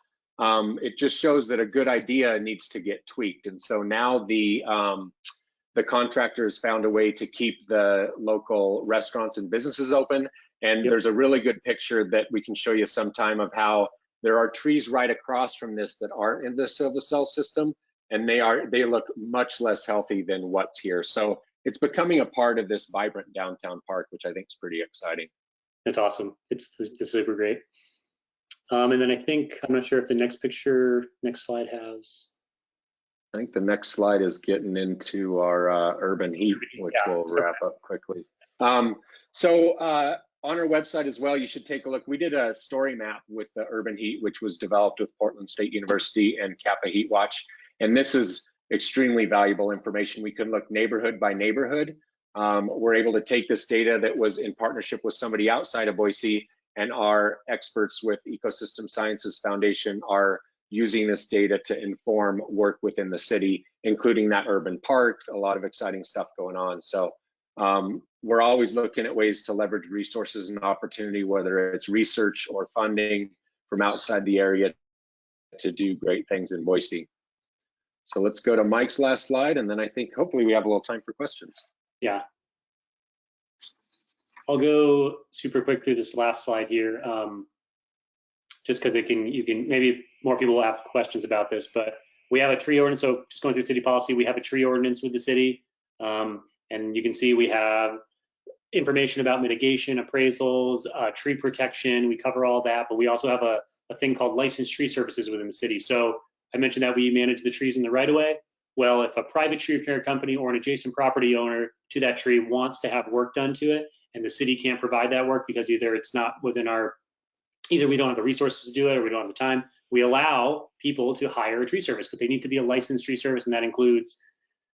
it just shows that a good idea needs to get tweaked. And so now the contractors found a way to keep the local restaurants and businesses open. And there's a really good picture that we can show you sometime of how there are trees right across from this that aren't in the Silvacell system, and they look much less healthy than what's here. So it's becoming a part of this vibrant downtown park, which I think is pretty exciting. It's awesome. It's super great. And then I think, I'm not sure if the next slide has. I think the next slide is getting into our urban heat, which we'll wrap up quickly. So on our website as well, you should take a look. We did a story map with the urban heat, which was developed with Portland State University and Kappa Heat Watch. And this is extremely valuable information. We can look neighborhood by neighborhood. We're able to take this data that was in partnership with somebody outside of Boise, and our experts with Ecosystem Sciences Foundation are using this data to inform work within the city, including that urban park. A lot of exciting stuff going on. So we're always looking at ways to leverage resources and opportunity, whether it's research or funding from outside the area, to do great things in Boise. So let's go to Mike's last slide, and then I think hopefully we have a little time for questions. Yeah. I'll go super quick through this last slide here, just because you can maybe more people will have questions about this, but we have a tree ordinance. So just going through city policy, we have a tree ordinance with the city, and you can see we have information about mitigation, appraisals, tree protection. We cover all that, but we also have a thing called licensed tree services within the city. So I mentioned that we manage the trees in the right-of-way. Well, if a private tree care company or an adjacent property owner to that tree wants to have work done to it, and the city can't provide that work because either it's not within either we don't have the resources to do it or we don't have the time, we allow people to hire a tree service, but they need to be a licensed tree service, and that includes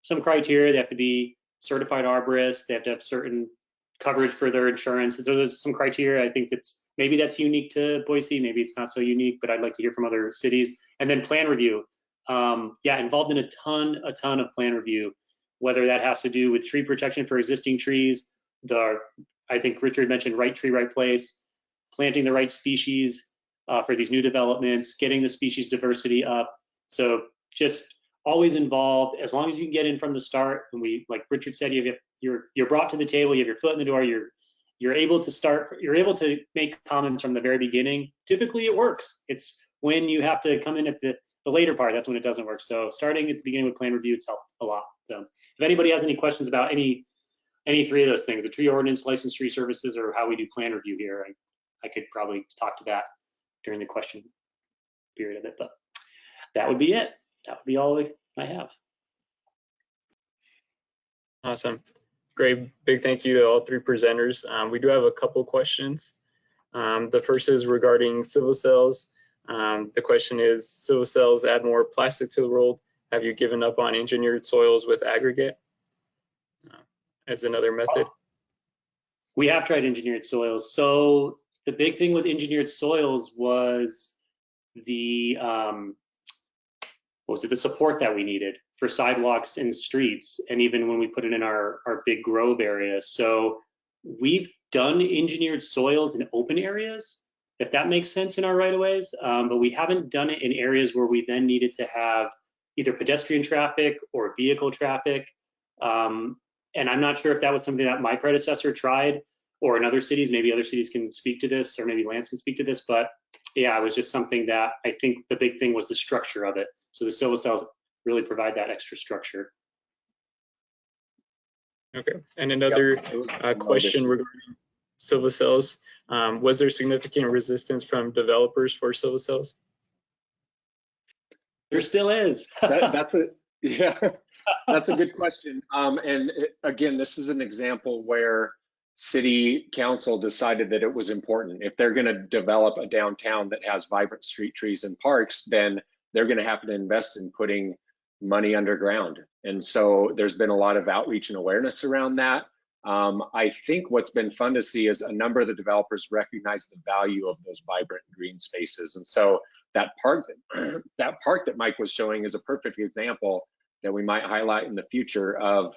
some criteria. They have to be certified arborists, they have to have certain coverage for their insurance. Those are some criteria. I think maybe that's unique to Boise, maybe it's not so unique, but I'd like to hear from other cities. And then plan review. Yeah, involved in a ton of plan review, whether that has to do with tree protection for existing trees, I think Richard mentioned right tree, right place, planting the right species for these new developments, getting the species diversity up. So just always involved, as long as you can get in from the start. And like Richard said, you're brought to the table, you have your foot in the door, you're able to start, you're able to make comments from the very beginning. Typically it works. It's when you have to come in at the later part, that's when it doesn't work. So starting at the beginning with plan review, it's helped a lot. So if anybody has any questions about any three of those things, the tree ordinance, licensed tree services, or how we do plan review here, I could probably talk to that during the question period of it, but that would be it. That would be all I have. Awesome. Great. Big thank you to all three presenters. We do have a couple questions. The first is regarding civil cells. The question is, civil cells add more plastic to the world. Have you given up on engineered soils with aggregate as another method? We have tried engineered soils. So the big thing with engineered soils was the support that we needed for sidewalks and streets, and even when we put it in our big grove areas. So we've done engineered soils in open areas, if that makes sense, in our right-of-ways, but we haven't done it in areas where we then needed to have either pedestrian traffic or vehicle traffic. And I'm not sure if that was something that my predecessor tried, or in other cities. Maybe other cities can speak to this, or maybe Lance can speak to this, but yeah, it was just something that I think the big thing was the structure of it. So the civil cells really provide that extra structure. Okay, and another question regarding civil cells. Was there significant resistance from developers for civil cells? There still is. That's a good question. Again, this is an example where city council decided that it was important. If they're going to develop a downtown that has vibrant street trees and parks, then they're going to have to invest in putting money underground. And so there's been a lot of outreach and awareness around that. I think what's been fun to see is a number of the developers recognize the value of those vibrant green spaces. And so that park that Mike was showing is a perfect example that we might highlight in the future of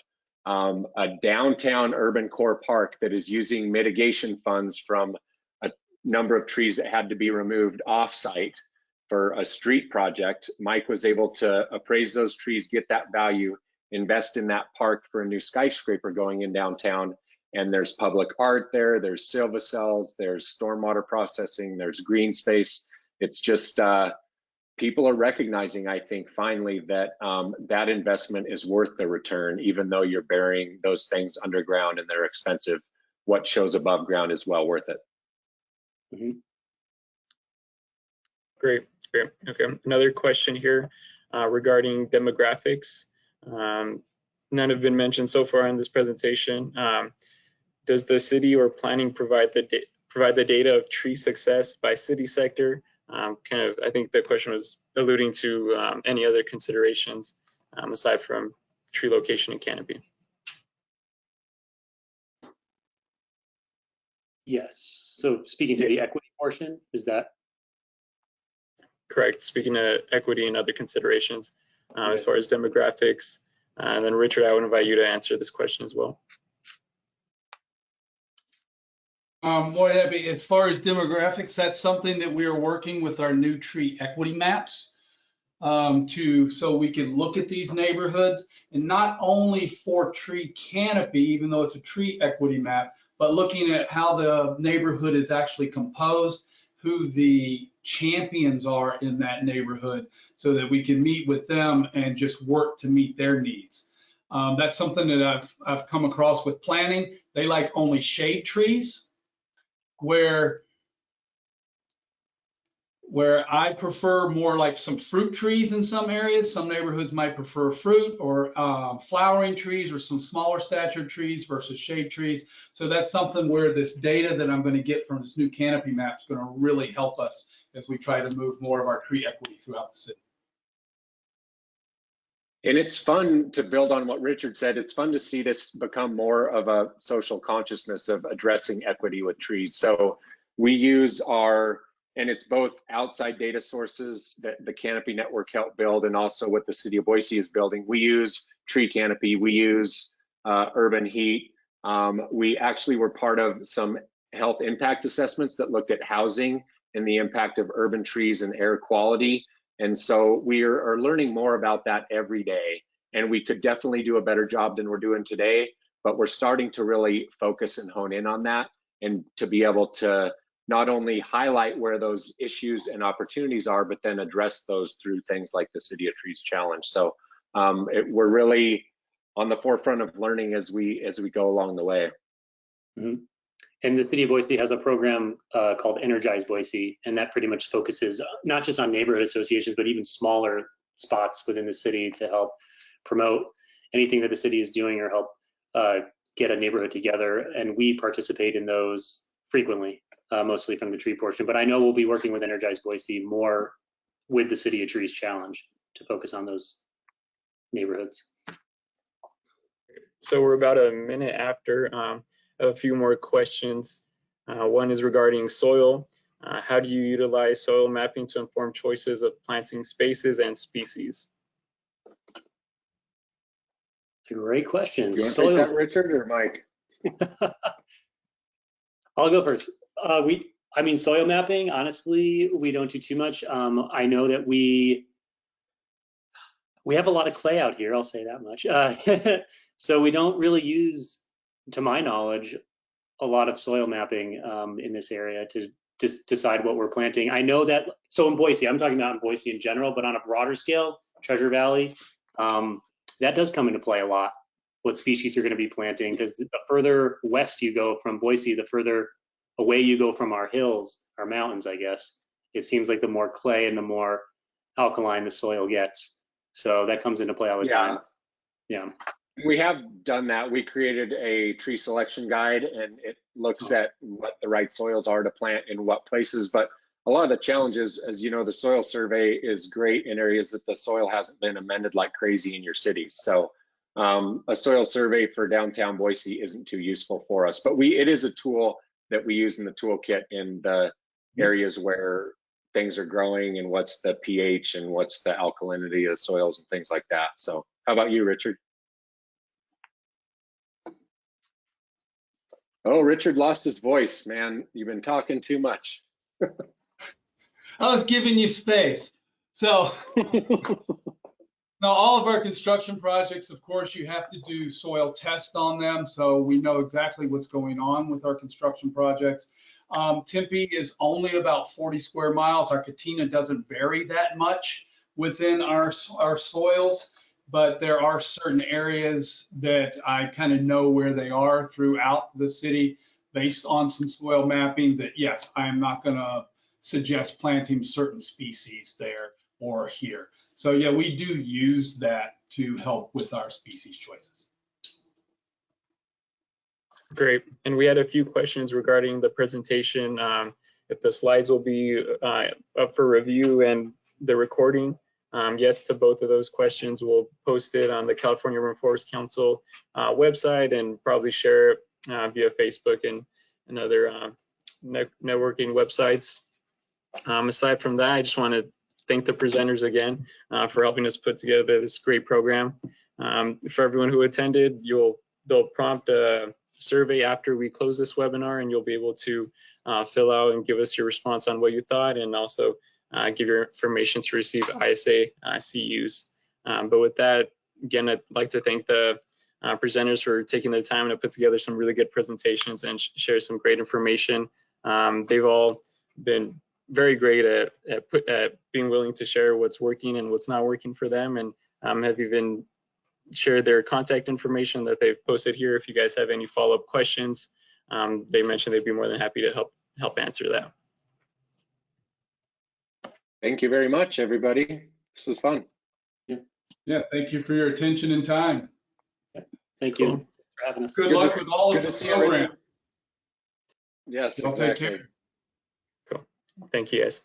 a downtown urban core park that is using mitigation funds from a number of trees that had to be removed off-site for a street project. Mike was able to appraise those trees, get that value, invest in that park for a new skyscraper going in downtown. And there's public art there, there's silva cells, there's stormwater processing, there's green space. It's just, people are recognizing, I think, finally that that investment is worth the return, even though you're burying those things underground and they're expensive. What shows above ground is well worth it. Mm-hmm. Great. Okay, another question here regarding demographics. None have been mentioned so far in this presentation. Does the city or planning provide the data of tree success by city sector? I think the question was alluding to any other considerations aside from tree location and canopy. Yes. So speaking to the equity portion, is that? Correct. Speaking of equity and other considerations as far as demographics. And then Richard, I would invite you to answer this question as well. More happy. As far as demographics, that's something that we are working with our new tree equity maps so we can look at these neighborhoods, and not only for tree canopy, even though it's a tree equity map, but looking at how the neighborhood is actually composed, who the champions are in that neighborhood, so that we can meet with them and just work to meet their needs. That's something that I've come across with planning. They like only shade trees, where where I prefer more like some fruit trees in some areas. Some neighborhoods might prefer fruit or flowering trees or some smaller statured trees versus shade trees. So that's something where this data that I'm going to get from this new canopy map is going to really help us as we try to move more of our tree equity throughout the city. And it's fun to build on what Richard said. It's fun to see this become more of a social consciousness of addressing equity with trees. So we use and it's both outside data sources that the Canopy Network helped build and also what the City of Boise is building. We use Tree Canopy, we use Urban Heat. We actually were part of some health impact assessments that looked at housing and the impact of urban trees and air quality. And so we are learning more about that every day. And we could definitely do a better job than we're doing today, but we're starting to really focus and hone in on that and to be able to not only highlight where those issues and opportunities are, but then address those through things like the City of Trees Challenge. So we're really on the forefront of learning as we go along the way. Mm-hmm. And the City of Boise has a program called Energize Boise, and that pretty much focuses not just on neighborhood associations, but even smaller spots within the city to help promote anything that the city is doing or help get a neighborhood together. And we participate in those frequently, mostly from the tree portion. But I know we'll be working with Energize Boise more with the City of Trees Challenge to focus on those neighborhoods. So we're about a minute after. A few more questions. One is regarding soil. How do you utilize soil mapping to inform choices of planting spaces and species? It's a great question. You want to take that, Richard, or Mike? I'll go first. I mean, soil mapping, honestly, we don't do too much. I know that we have a lot of clay out here, I'll say that much. So we don't really use, to my knowledge, a lot of soil mapping in this area to just decide what we're planting. I know that, so in Boise, I'm talking about in Boise in general, but on a broader scale, Treasure Valley, that does come into play a lot, what species you're going to be planting, because the further west you go from Boise, the further away you go from our hills, our mountains, I guess, it seems like the more clay and the more alkaline the soil gets. So that comes into play all the time. Yeah. We have done that. We created a tree selection guide, and it looks at what the right soils are to plant in what places. But a lot of the challenges, as you know, the soil survey is great in areas that the soil hasn't been amended like crazy in your cities. So a soil survey for downtown Boise isn't too useful for us, but it is a tool that we use in the toolkit in the areas where things are growing and what's the pH and what's the alkalinity of the soils and things like that. So how about you, Richard? Oh, Richard lost his voice, man. You've been talking too much. I was giving you space. So now all of our construction projects, of course, you have to do soil tests on them. So we know exactly what's going on with our construction projects. Tempe is only about 40 square miles. Our Katina doesn't vary that much within our soils, but there are certain areas that I kind of know where they are throughout the city based on some soil mapping that, yes, I am not going to suggest planting certain species there or here. So yeah, we do use that to help with our species choices. Great. And we had a few questions regarding the presentation. If the slides will be up for review and the recording. Yes to both of those questions. We'll post it on the California Urban Forest Council website and probably share it via Facebook and other networking websites. Aside from that, I just want to thank the presenters again for helping us put together this great program. For everyone who attended, they'll prompt a survey after we close this webinar, and you'll be able to fill out and give us your response on what you thought, and also give your information to receive ISA CUs. But with that, again, I'd like to thank the presenters for taking the time to put together some really good presentations and share some great information. They've all been very great at being willing to share what's working and what's not working for them, and have even shared their contact information that they've posted here. If you guys have any follow-up questions, they mentioned they'd be more than happy to help answer that. Thank you very much, everybody. This was fun. Yeah, thank you for your attention and time. Thank you Cool. for having us. Good Good luck to- with all good of to the see you, Richard. program. Yes, Y'all take exactly. care. Cool. Thank you, guys.